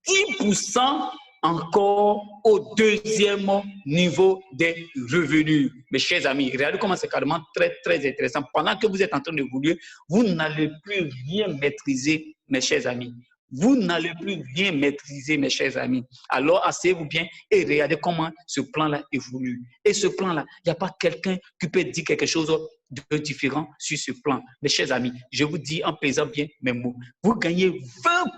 10% encore au deuxième niveau des revenus. Mes chers amis, regardez comment c'est carrément très, très intéressant. Pendant que vous êtes en train d'évoluer, vous n'allez plus rien maîtriser, mes chers amis. Vous n'allez plus rien maîtriser, mes chers amis. Alors, asseyez-vous bien et regardez comment ce plan-là évolue. Et ce plan-là, il n'y a pas quelqu'un qui peut dire quelque chose de différent sur ce plan. Mes chers amis, je vous dis en pesant bien mes mots, vous gagnez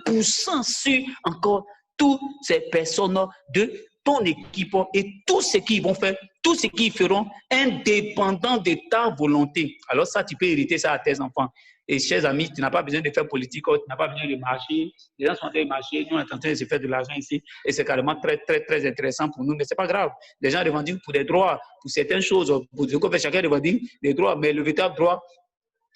20% sur encore toutes ces personnes de ton équipe et tout ce qu'ils vont faire, tout ce qu'ils feront, indépendant de ta volonté. Alors ça, tu peux hériter ça à tes enfants. Et chers amis, tu n'as pas besoin de faire politique, tu n'as pas besoin de marcher. Les gens sont en train de marcher, nous on est en train de se faire de l'argent ici. Et c'est carrément très, très, très intéressant pour nous. Mais ce n'est pas grave. Les gens revendiquent pour des droits, pour certaines choses. Pour ce qu'on fait, chacun revendique des droits. Mais le véritable droit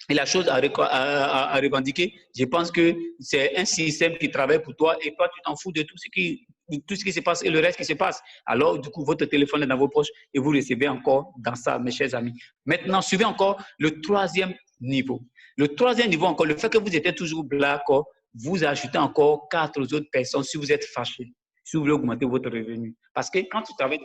et la chose à revendiquer, je pense que c'est un système qui travaille pour toi et toi, tu t'en fous de tout ce qui se passe et le reste qui se passe. Alors, du coup, votre téléphone est dans vos poches et vous recevez encore dans ça, mes chers amis. Maintenant, suivez encore le troisième niveau. Le troisième niveau encore, le fait que vous étiez toujours black, vous ajoutez encore 4 autres personnes si vous êtes fâché, si vous voulez augmenter votre revenu. Parce que quand tu travailles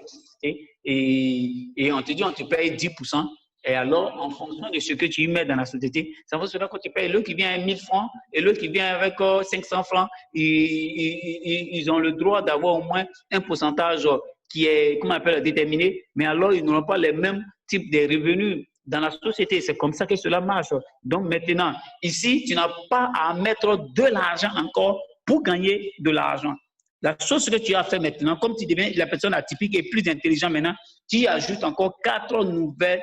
et on te dit on te paye 10%, et alors, en fonction de ce que tu y mets dans la société, ça va se faire quand tu payes l'autre qui vient à 1000 francs et l'autre qui vient avec 500 francs. Ils ont le droit d'avoir au moins un pourcentage qui est, comment on appelle, déterminé, mais alors ils n'auront pas les mêmes types de revenus dans la société. C'est comme ça que cela marche. Donc maintenant, ici, tu n'as pas à mettre de l'argent encore pour gagner de l'argent. La chose que tu as fait maintenant, comme tu deviens la personne atypique et plus intelligente maintenant, tu y ajoutes encore 4 nouvelles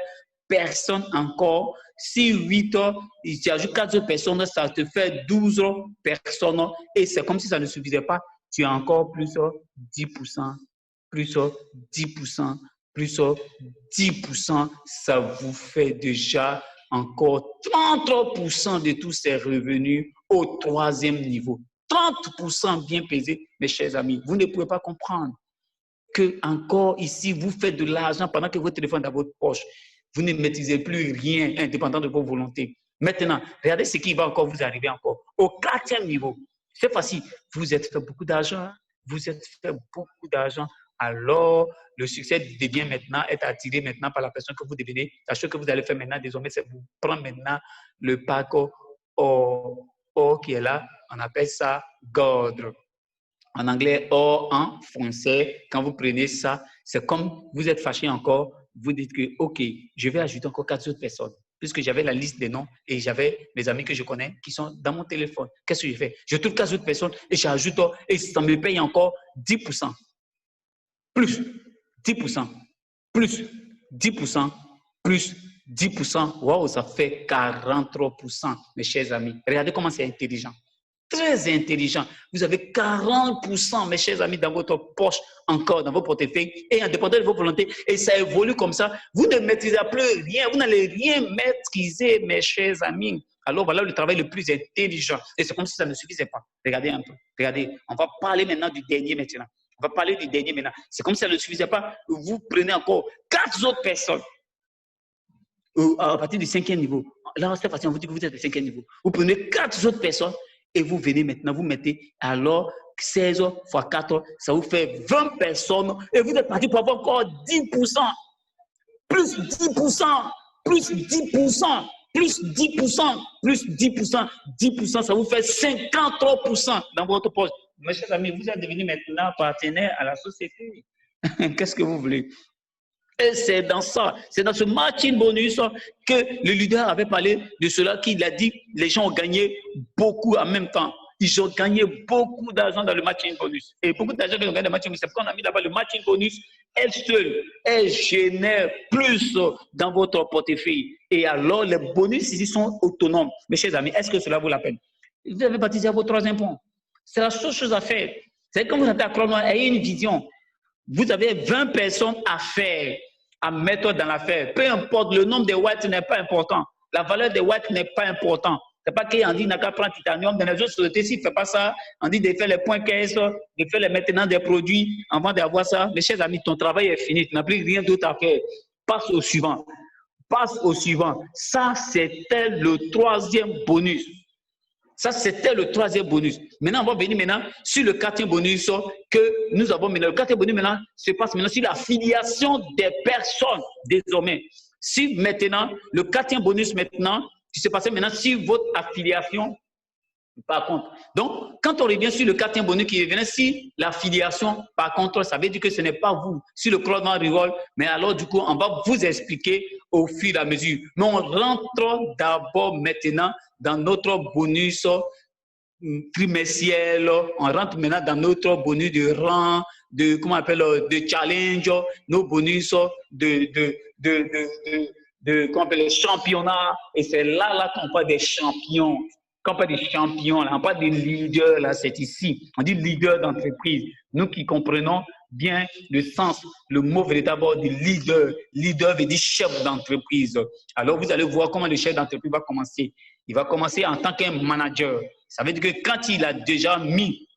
personnes encore. Si 8 heures, tu ajoutes 4 autres personnes, ça te fait 12 personnes. Et c'est comme si ça ne suffisait pas. Tu as encore plus 10%, plus 10%, plus 10%. Ça vous fait déjà encore 30% de tous ces revenus au troisième niveau. 30% bien pesé, mes chers amis. Vous ne pouvez pas comprendre que encore ici, vous faites de l'argent pendant que votre téléphone est dans votre poche. Vous ne maîtrisez plus rien indépendant de vos volontés. Maintenant, regardez ce qui va encore vous arriver encore. Au 4e niveau, c'est facile. Vous êtes fait beaucoup d'argent. Vous êtes fait beaucoup d'argent. Alors, le succès devient maintenant, être attiré maintenant par la personne que vous devenez. La chose que vous allez faire maintenant, désormais, c'est vous prendre maintenant le pack or qui est là. On appelle ça gold. En anglais, or en français, quand vous prenez ça, c'est comme vous êtes fâché encore. Vous dites que, OK, je vais ajouter encore 4 autres personnes. Puisque j'avais la liste des noms et j'avais mes amis que je connais qui sont dans mon téléphone. Qu'est-ce que je fais? Je trouve 4 autres personnes et j'ajoute et ça me paye encore 10%. Plus 10%. Plus 10%. Plus 10%. Waouh, ça fait 43%, mes chers amis. Regardez comment c'est intelligent. Très intelligent. Vous avez 40%, mes chers amis, dans votre poche, encore dans vos portefeuilles, et indépendant de vos volontés, et ça évolue comme ça. Vous ne maîtrisez plus rien, vous n'allez rien maîtriser, mes chers amis. Alors voilà le travail le plus intelligent. Et c'est comme si ça ne suffisait pas. Regardez un peu. Regardez, on va parler maintenant du dernier maintenant. On va parler du dernier maintenant. C'est comme si ça ne suffisait pas. Vous prenez encore 4 autres personnes à partir du 5e niveau. Là, cette fois-ci, on vous dit que vous êtes au 5e niveau. Vous prenez 4 autres personnes et vous venez maintenant, vous mettez alors 16 x 4, ça vous fait 20 personnes et vous êtes parti pour avoir encore 10%, plus 10%, plus 10%, plus 10%, plus 10%, 10%, ça vous fait 53% dans votre poste. Mes chers amis, vous êtes devenus maintenant partenaire à la société. Qu'est-ce que vous voulez? Et c'est dans ça, c'est dans ce matching bonus que le leader avait parlé de cela, qu'il a dit les gens ont gagné beaucoup en même temps. Ils ont gagné beaucoup d'argent dans le matching bonus. Et beaucoup d'argent qu'ils ont gagné dans le matching bonus, c'est pourquoi on a mis là-bas le matching bonus, elle seule, elle génère plus dans votre portefeuille. Et alors, les bonus ici sont autonomes. Mes chers amis, est-ce que cela vaut la peine? Vous avez baptisé à votre 3e point. C'est la seule chose à faire. C'est comme vous êtes à Croix-Noire, ayez une vision. Vous avez 20 personnes à faire, à mettre dans l'affaire. Peu importe, le nombre de watts n'est pas important. La valeur des watts n'est pas importante. Ce n'est pas qu'on dit n'a qu'à prendre titanium. Dans les autres sociétés, s'il ne fait pas ça, on dit de faire les points caisse, de faire les maintenance des produits avant d'avoir ça. Mes chers amis, ton travail est fini. Tu n'as plus rien d'autre à faire. Passe au suivant. Passe au suivant. Ça, c'était le 3e bonus. Ça, c'était le 3e bonus. Maintenant, on va venir maintenant sur le 4e bonus que nous avons maintenant. Le 4e bonus maintenant se passe maintenant sur la filiation des personnes désormais. Si maintenant, le 4e bonus maintenant, qui se passe maintenant sur votre affiliation, par contre. Donc, quand on revient sur le 4e bonus qui revient si l'affiliation, par contre, ça veut dire que ce n'est pas vous, sur le Croix-Noire Reroll, mais alors du coup, on va vous expliquer au fur et à mesure. Mais on rentre d'abord maintenant dans notre bonus trimestriel, on rentre maintenant dans notre bonus de rang, de, comment on appelle, de challenge, nos bonus comment on appelle, championnat, et c'est là qu'on parle des champions. Quand on parle des champions, là, on parle des leaders, là, c'est ici. On dit leader d'entreprise. Nous qui comprenons bien le sens, le mot véritable du leader. Leader veut dire chef d'entreprise. Alors, vous allez voir comment le chef d'entreprise va commencer. Il va commencer en tant qu'un manager. Ça veut dire que quand il a déjà mis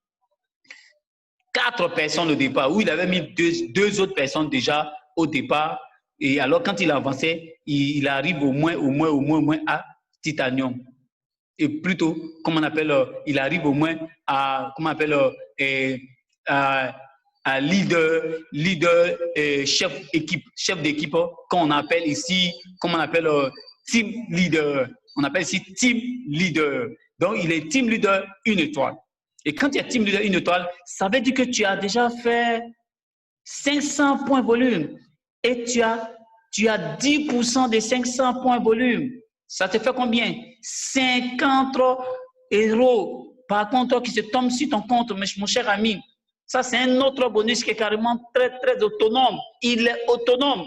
4 personnes au départ, ou il avait mis deux autres personnes déjà au départ, et alors quand il avançait, il arrive au moins à titanium. Et plutôt, comment on appelle, il arrive au moins à, comment on appelle, à leader chef d'équipe, qu'on appelle ici, comment on appelle, team leader. On appelle ici team leader. Donc, il est team leader 1 étoile. Et quand tu es team leader 1 étoile, ça veut dire que tu as déjà fait 500 points volume. Et tu as 10% des 500 points volume. Ça te fait combien? 50 euros par contre qui se tombe sur ton compte, mon cher ami. Ça, c'est un autre bonus qui est carrément très, très autonome. Il est autonome.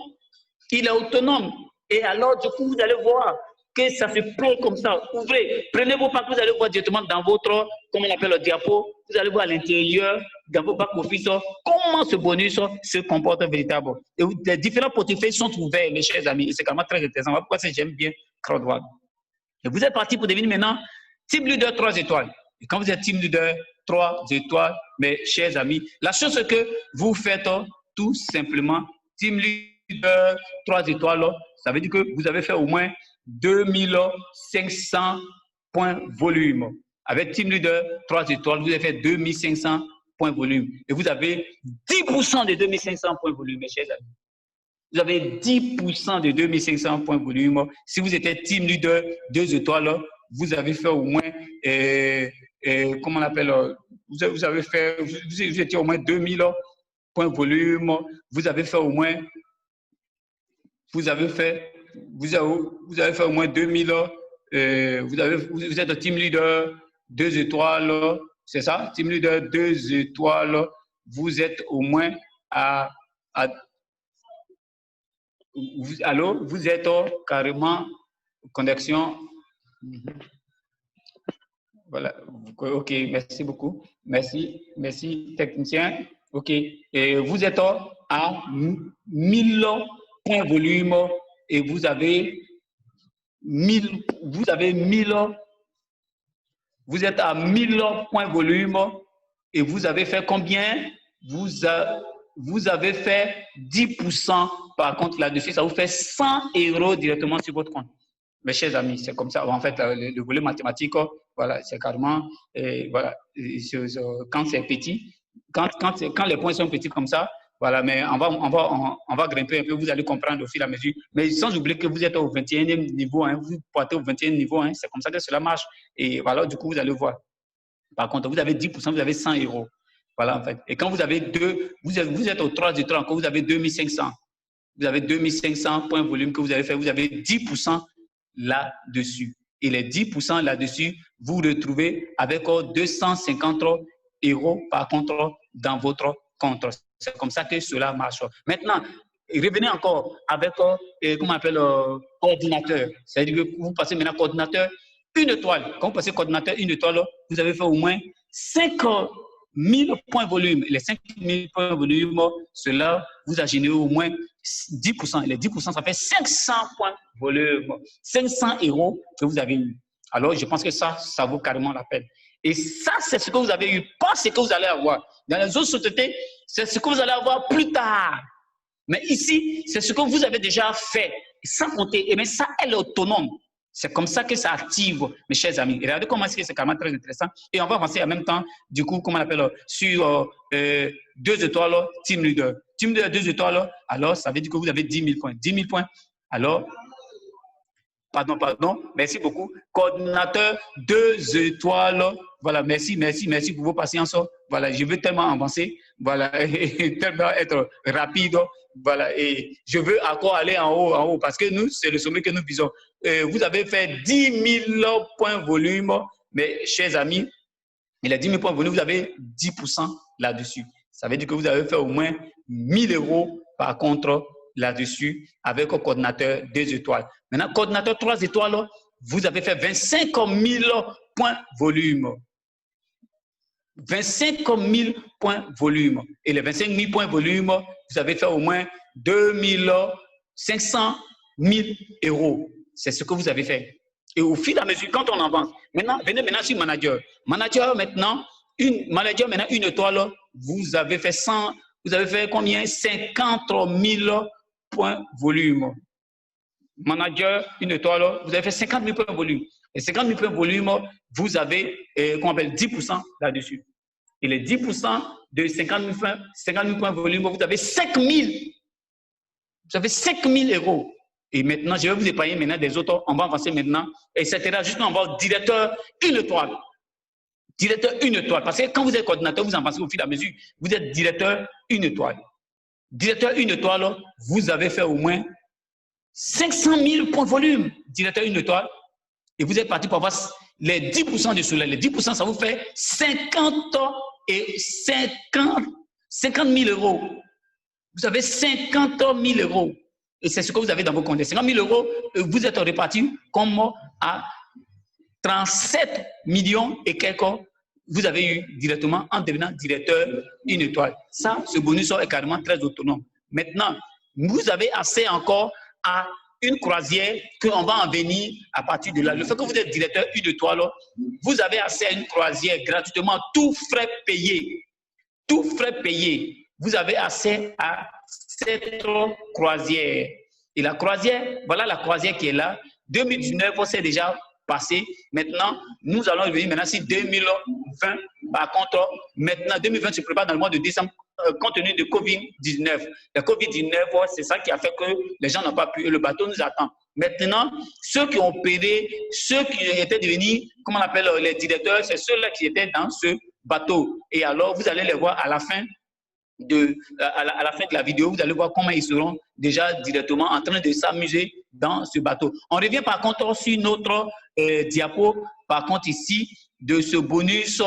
Il est autonome. Et alors, du coup, vous allez voir que ça se prend comme ça. Ouvrez, prenez vos papiers, vous allez voir directement dans votre, comment on appelle le diapo, vous allez voir à l'intérieur, dans vos back office, comment ce bonus se comporte véritablement. Et les différents portefeuilles sont ouverts, mes chers amis, et c'est quand même très intéressant. Pourquoi j'aime bien CrowdWork. Et vous êtes parti pour devenir maintenant Team Leader 3 étoiles. Et quand vous êtes Team Leader 3 étoiles, mes chers amis, la chose que vous faites tout simplement, Team Leader 3 étoiles, ça veut dire que vous avez fait au moins 2500 points volume. Avec Team Leader 3 étoiles, vous avez fait 2500 points volume. Et vous avez 10% de 2500 points volume, mes chers amis. Vous avez 10% de 2500 points volume. Si vous étiez Team Leader 2 étoiles, vous avez fait au moins, comment on appelle, vous avez fait, vous étiez au moins 2000 points volume. Vous avez fait au moins, vous avez fait au moins 2000, vous êtes Team Leader 2 étoiles, c'est ça? Team Leader 2 étoiles, vous êtes au moins allô, vous êtes carrément connexion. Voilà, ok, merci beaucoup. Merci technicien. Ok, et vous êtes à 1000 points volume et vous avez vous avez 1000, vous êtes à 1000 points volume et vous avez fait combien? Vous avez fait 10% par contre là-dessus, ça vous fait 100 € directement sur votre compte. Mes chers amis, c'est comme ça. En fait, le volet mathématique, voilà, c'est carrément, voilà, quand c'est petit, quand les points sont petits comme ça, voilà, mais on va grimper un peu, vous allez comprendre au fur et à mesure. Mais sans oublier que vous êtes au 21e niveau, hein, vous partez au 21e niveau, hein, c'est comme ça que cela marche. Et voilà, du coup, vous allez voir. Par contre, vous avez 10%, vous avez 100 €. Voilà, en fait. Et quand vous avez vous êtes au 3 du 3, quand vous avez 2500. Vous avez 2500 points volume que vous avez fait, vous avez 10% là-dessus. Et les 10% là-dessus, vous retrouvez avec 250 € par contre dans votre compte. C'est comme ça que cela marche. Maintenant, revenez encore avec, comment on appelle, coordinateur. C'est-à-dire que vous passez maintenant coordinateur, une étoile. Quand vous passez coordinateur, une étoile, vous avez fait au moins 5000 points volume. Les 5000 points volume, cela vous a généré au moins 10%. Et les 10%, ça fait 500 points volume. 500 € que vous avez eu. Alors, je pense que ça vaut carrément la peine. Et ça, c'est ce que vous avez eu, pas ce que vous allez avoir. Dans les autres sociétés, c'est ce que vous allez avoir plus tard. Mais ici, c'est ce que vous avez déjà fait, sans compter. Et mais ça, elle est autonome. C'est comme ça que ça active, mes chers amis. Regardez comment c'est carrément très intéressant. Et on va avancer en même temps, du coup, comment on appelle, sur 2 étoiles, team leader. Team leader 2 étoiles, alors ça veut dire que vous avez 10 000 points. 10 000 points. Alors, pardon, merci beaucoup. Coordinateur 2 étoiles. Voilà, merci pour vos patiences. Voilà, je veux tellement avancer. Voilà, et tellement être rapide. Voilà, et je veux encore aller en haut, parce que nous, c'est le sommet que nous visons. Vous avez fait 10 000 points volume, mes chers amis. Et les 10 000 points volume, vous avez 10% là-dessus. Ça veut dire que vous avez fait au moins 1 000 € par contre là-dessus avec un coordinateur 2 étoiles. Maintenant, coordinateur 3 étoiles, vous avez fait 25 000 points volume. 25 000 points volume. Et les 25 000 points volume, vous avez fait au moins 2 500 000 €. C'est ce que vous avez fait. Et au fil et à mesure, quand on avance, maintenant, venez maintenant sur manager. Manager, maintenant, une étoile, vous avez fait combien? 50 000 points volume. Manager, une étoile, vous avez fait 50 000 points volume. Et 50 000 points volume, vous avez, qu'on appelle 10% là-dessus. Et les 10% de 50 000 points volume, vous avez 5 000. Vous avez 5 000 €. Et maintenant, je vais vous épargner maintenant des autres. On va avancer maintenant, etc. Juste on va avoir directeur, une étoile. Directeur, une étoile. Parce que quand vous êtes coordinateur, vous avancez au fil et à mesure. Vous êtes directeur, une étoile. Directeur, une étoile, vous avez fait au moins 500 000 points volume. Directeur, une étoile. Et vous êtes parti pour avoir les 10% de cela. Les 10%, ça vous fait 50 000 €. Vous avez 50 000 €. Et c'est ce que vous avez dans vos comptes. 50 000 €, vous êtes répartis comme à 37 millions et quelques. Vous avez eu directement en devenant directeur une étoile. Ça, ce bonus est carrément très autonome. Maintenant, vous avez accès encore à une croisière qu'on va en venir à partir de là. Le fait que vous êtes directeur une étoile, vous avez accès à une croisière gratuitement, tout frais payé. Tout frais payé. Vous avez accès à cette croisière. Et la croisière, voilà la croisière qui est là. 2019, c'est déjà passé. Maintenant, nous allons revenir maintenant sur 2020. Par contre, maintenant, 2020 se prépare dans le mois de décembre compte tenu de Covid-19. Le Covid-19, c'est ça qui a fait que les gens n'ont pas pu. Et le bateau nous attend. Maintenant, ceux qui ont payé, ceux qui étaient devenus, comment on appelle, les directeurs, c'est ceux-là qui étaient dans ce bateau. Et alors, vous allez les voir à la fin de la vidéo, vous allez voir comment ils seront déjà directement en train de s'amuser dans ce bateau. On revient par contre sur notre diapo, par contre ici, de ce bonus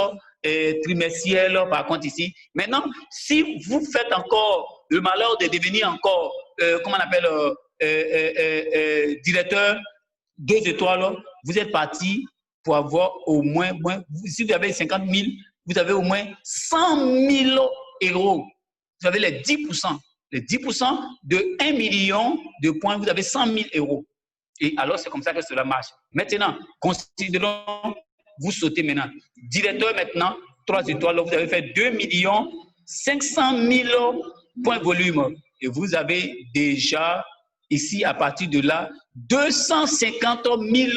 trimestriel, par contre ici. Maintenant, si vous faites encore le malheur de devenir encore, comment on appelle, directeur 2 étoiles, vous êtes parti pour avoir au moins, si vous avez 50 000, vous avez au moins 100 000 €. Vous avez les 10%. Les 10% de 1 million de points, vous avez 100 000 €. Et alors, c'est comme ça que cela marche. Maintenant, considérons, vous sautez maintenant. Directeur maintenant, 3 étoiles, vous avez fait 2 500 000 points volume. Et vous avez déjà, ici, à partir de là, 250 000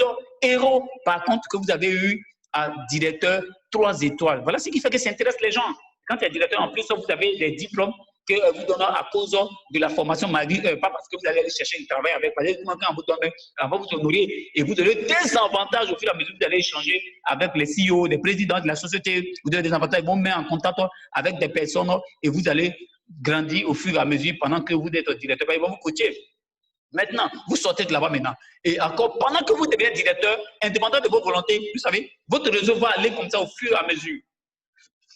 euros, par contre, que vous avez eu à directeur 3 étoiles. Voilà ce qui fait que ça intéresse les gens. Quand il y a directeur, en plus, vous avez des diplômes que vous donnez à cause de la formation malgré, pas parce que vous allez aller chercher un travail avec, parce que quand vous donnez, on va vous honorer et vous donner des avantages au fur et à mesure que vous allez échanger avec les CEO, les présidents de la société, vous donnez des avantages, ils vont mettre en contact avec des personnes et vous allez grandir au fur et à mesure pendant que vous êtes directeur, ils vont vous coacher. Maintenant, vous sortez de là-bas maintenant. Et encore, pendant que vous devenez directeur, indépendant de vos volontés, vous savez, votre réseau va aller comme ça au fur et à mesure.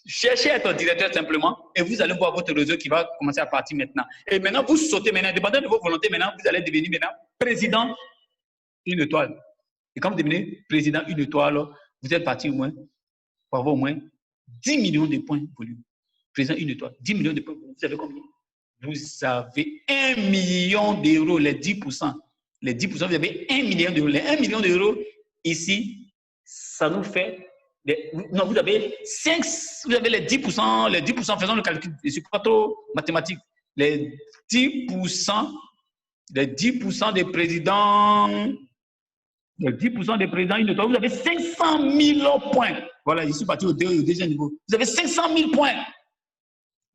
Cherchez à être directeur simplement et vous allez voir votre réseau qui va commencer à partir maintenant. Et maintenant, vous sautez maintenant, indépendant de vos volontés, maintenant, vous allez devenir maintenant président 1 étoile. Et quand vous devenez président 1 étoile, vous êtes parti au moins, pour avoir au moins 10 millions de points volume. Président 1 étoile, 10 millions de points volume. Vous savez combien? Vous avez 1 million d'euros, les 10%. Les 10%, vous avez 1 million d'euros. Les 1 million d'euros, ici, ça nous fait... Non, vous avez les 10%, faisons le calcul, je ne suis pas trop mathématique. Les 10% des présidents, une étoile, vous avez 500 000 points. Voilà, je suis parti au deuxième niveau. Vous avez 500 000 points.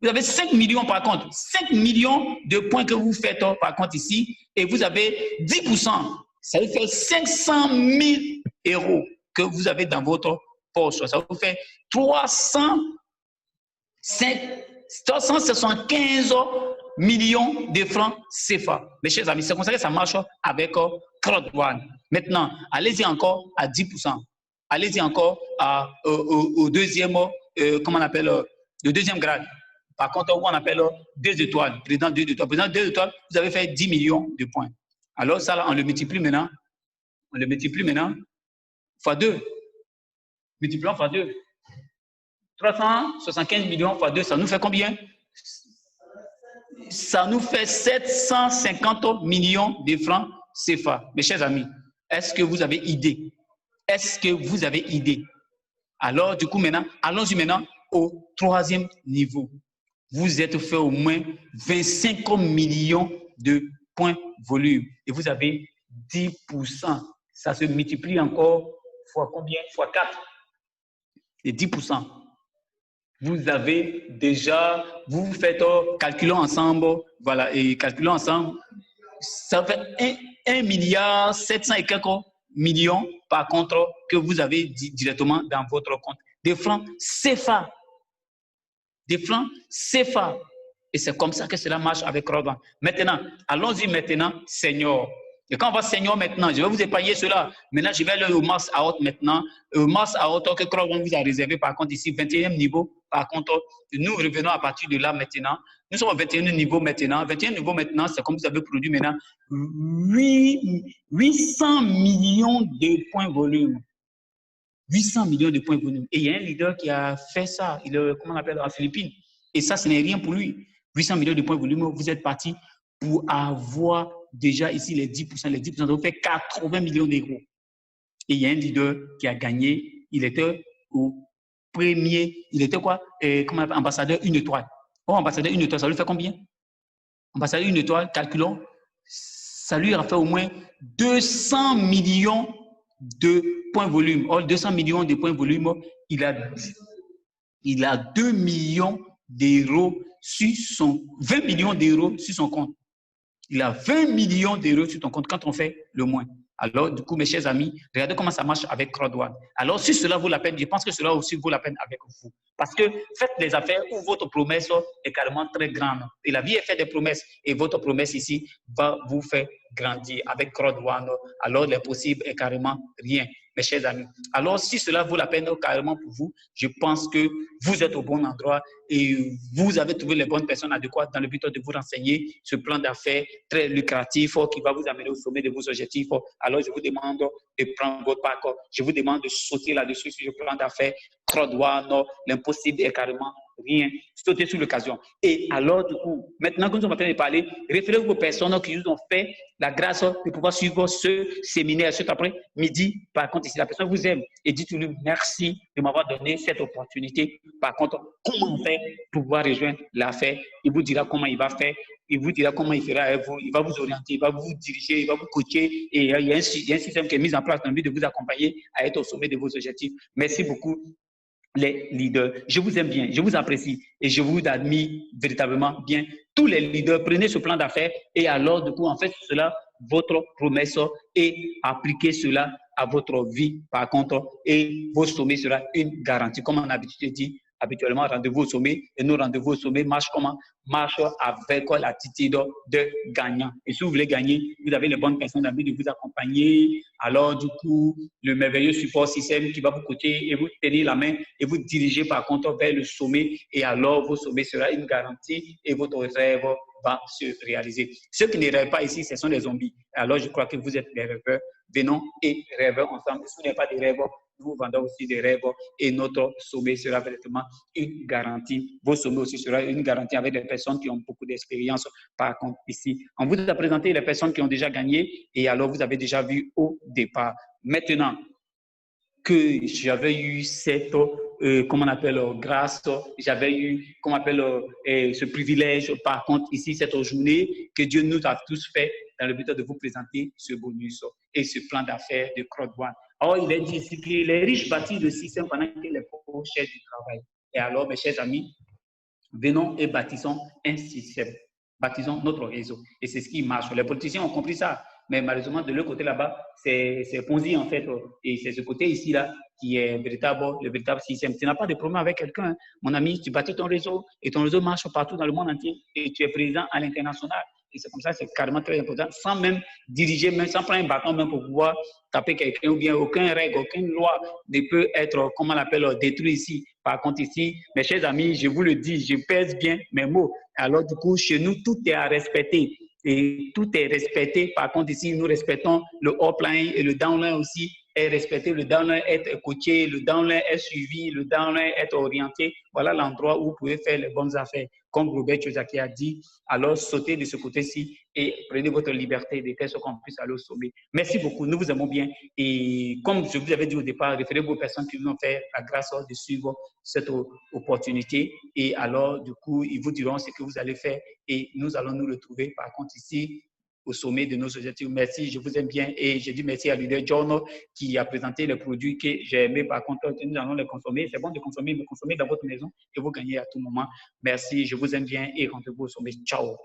Vous avez 5 millions par contre. 5 millions de points que vous faites par contre ici, et vous avez 10%. Ça vous fait 500 000 euros que vous avez dans votre poche. Ça vous fait 375 millions de francs CFA. Mes chers amis, c'est comme ça que ça marche avec CrowdOne. Maintenant, allez-y encore à 10%. Allez-y encore au deuxième, comment on appelle, le deuxième grade. Par contre, on appelle 2 étoiles, président 2 étoiles. Président 2 étoiles, vous avez fait 10 millions de points. Alors ça, là, on le multiplie maintenant. Fois 2. Multiplions par 2. 375 millions fois 2, ça nous fait combien? Ça nous fait 750 millions de francs CFA. Mes chers amis, est-ce que vous avez idée? Est-ce que vous avez idée? Alors, du coup, maintenant, allons-y maintenant au 3e niveau. Vous êtes fait au moins 25 millions de points volume et vous avez 10%. Ça se multiplie encore fois combien? Fois 4. Et 10%. Vous avez déjà, vous faites, calculons ensemble, voilà, et calculons ensemble, ça fait 1 milliard 700 et quelques millions par contre que vous avez directement dans votre compte. Des francs CFA. Des francs CFA. Et c'est comme ça que cela marche avec CrowdOne. Maintenant, allons-y maintenant, senior. Et quand on va senior maintenant, je vais vous épargner cela. Maintenant, je vais aller au Mass Out maintenant. Au Mass Out que CrowdOne vous a réservé, par contre, ici, 21e niveau. Par contre, nous revenons à partir de là maintenant. Nous sommes au 21e niveau maintenant. 21e niveau maintenant, c'est comme vous avez produit maintenant 800 millions de points volume. 800 millions de points volume. Et il y a un leader qui a fait ça. Il est, comment on appelle, en Philippines. Et ça, ce n'est rien pour lui. 800 millions de points volume, vous êtes parti pour avoir déjà ici les 10%. Les 10%, ça vous fait 80 millions d'euros. Et il y a un leader qui a gagné. Il était au premier. Il était quoi? Comment on appelle, ambassadeur 1 étoile. Oh, ambassadeur 1 étoile, ça lui fait combien? Ambassadeur 1 étoile, calculons. Ça lui a fait au moins 200 millions de points volume. Or, 200 millions de points volume, il a 2 millions d'euros sur son 20 millions d'euros sur son compte. Il a 20 millions d'euros sur ton compte quand on fait le moins. Alors, du coup, mes chers amis, regardez comment ça marche avec CrowdOne. Alors, si cela vaut la peine, je pense que cela aussi vaut la peine avec vous. Parce que faites des affaires où votre promesse est carrément très grande. Et la vie est faite des promesses. Et votre promesse ici va vous faire grandir avec CrowdOne. Alors, l'impossible est carrément rien, mes chers amis. Alors, si cela vaut la peine carrément pour vous, je pense que vous êtes au bon endroit et vous avez trouvé les bonnes personnes adéquates dans le but de vous renseigner ce plan d'affaires très lucratif qui va vous amener au sommet de vos objectifs. Alors, je vous demande de prendre votre parcours. Je vous demande de sauter là-dessus sur le plan d'affaires CrowdOne. L'impossible est carrément rien, sautez sur l'occasion. Et alors, du coup, maintenant que nous sommes en train de parler, référez-vous aux personnes qui nous ont fait la grâce de pouvoir suivre ce séminaire cet après-midi. Par contre, si la personne vous aime et dites-lui merci de m'avoir donné cette opportunité. Par contre, comment faire pour pouvoir rejoindre l'affaire? Il vous dira comment il va faire. Il vous dira comment il fera avec vous, il va vous orienter, il va vous diriger, il va vous coacher. Et il y a un système qui est mis en place dans le but de vous accompagner à être au sommet de vos objectifs. Merci beaucoup, les leaders. Je vous aime bien, je vous apprécie et je vous admire véritablement bien. Tous les leaders, prenez ce plan d'affaires et alors, du coup, en fait, cela, votre promesse et appliquez cela à votre vie, par contre, et vos sommets sera une garantie. Comme on a dit, habituellement, rendez-vous au sommet et nos rendez-vous au sommet marchent comment? Marche avec l'attitude de gagnant. Et si vous voulez gagner, vous avez les bonnes personnes d'amis de vous accompagner. Alors, du coup, le merveilleux support système qui va vous coacher et vous tenir la main et vous diriger par contre vers le sommet. Et alors, vos sommets sera une garantie et votre rêve va se réaliser. Ceux qui ne rêvent pas ici, ce sont des zombies. Alors, je crois que vous êtes des rêveurs. Venons et rêvons ensemble. Si vous n'êtes pas des rêveurs, nous vous vendons aussi des rêves et notre sommet sera vraiment une garantie. Vos sommets aussi sera une garantie avec des personnes qui ont beaucoup d'expérience. Par contre, ici, on vous a présenté les personnes qui ont déjà gagné et alors vous avez déjà vu au départ. Maintenant que j'avais eu cette, comment on appelle, grâce, j'avais eu, comment on appelle, ce privilège, par contre, ici, cette journée que Dieu nous a tous fait dans le but de vous présenter ce bonus et ce plan d'affaires de CrowdOne. Or, il est dit ici que les riches bâtissent le système pendant que les pauvres cherchent du travail. Et alors, mes chers amis, venons et bâtissons un système. Bâtissons notre réseau. Et c'est ce qui marche. Les politiciens ont compris ça. Mais malheureusement, de l'autre côté là-bas, c'est Ponzi en fait. Et c'est ce côté ici-là qui est le véritable système. Tu n'as pas de problème avec quelqu'un. Hein. Mon ami, tu bâtis ton réseau et ton réseau marche partout dans le monde entier et tu es présent à l'international. Et c'est comme ça, c'est carrément très important, sans même diriger, même sans prendre un bâton même pour pouvoir taper quelqu'un ou bien aucune règle, aucune loi ne peut être, comment on l'appelle, détruit ici. Par contre, ici, mes chers amis, je vous le dis, je pèse bien mes mots. Alors, du coup, chez nous, tout est à respecter. Et tout est respecté. Par contre, ici, nous respectons le upline et le downline aussi est respecté. Le downline est coaché, le downline est suivi, le downline est orienté. Voilà l'endroit où vous pouvez faire les bonnes affaires. Comme Robert Kiyosaki a dit, alors sautez de ce côté-ci et prenez votre liberté de telle sorte qu'on puisse aller au sommet. Merci beaucoup, nous vous aimons bien. Et comme je vous avais dit au départ, référez-vous aux personnes qui nous ont fait la grâce de suivre cette opportunité. Et alors, du coup, ils vous diront ce que vous allez faire et nous allons nous retrouver. Par contre, ici, au sommet de nos objectifs. Merci, je vous aime bien. Et je dis merci à leader John qui a présenté les produits que j'ai aimés. Par contre, nous allons les consommer. C'est bon de consommer, mais consommer dans votre maison et vous gagnez à tout moment. Merci, je vous aime bien et rendez-vous au sommet. Ciao.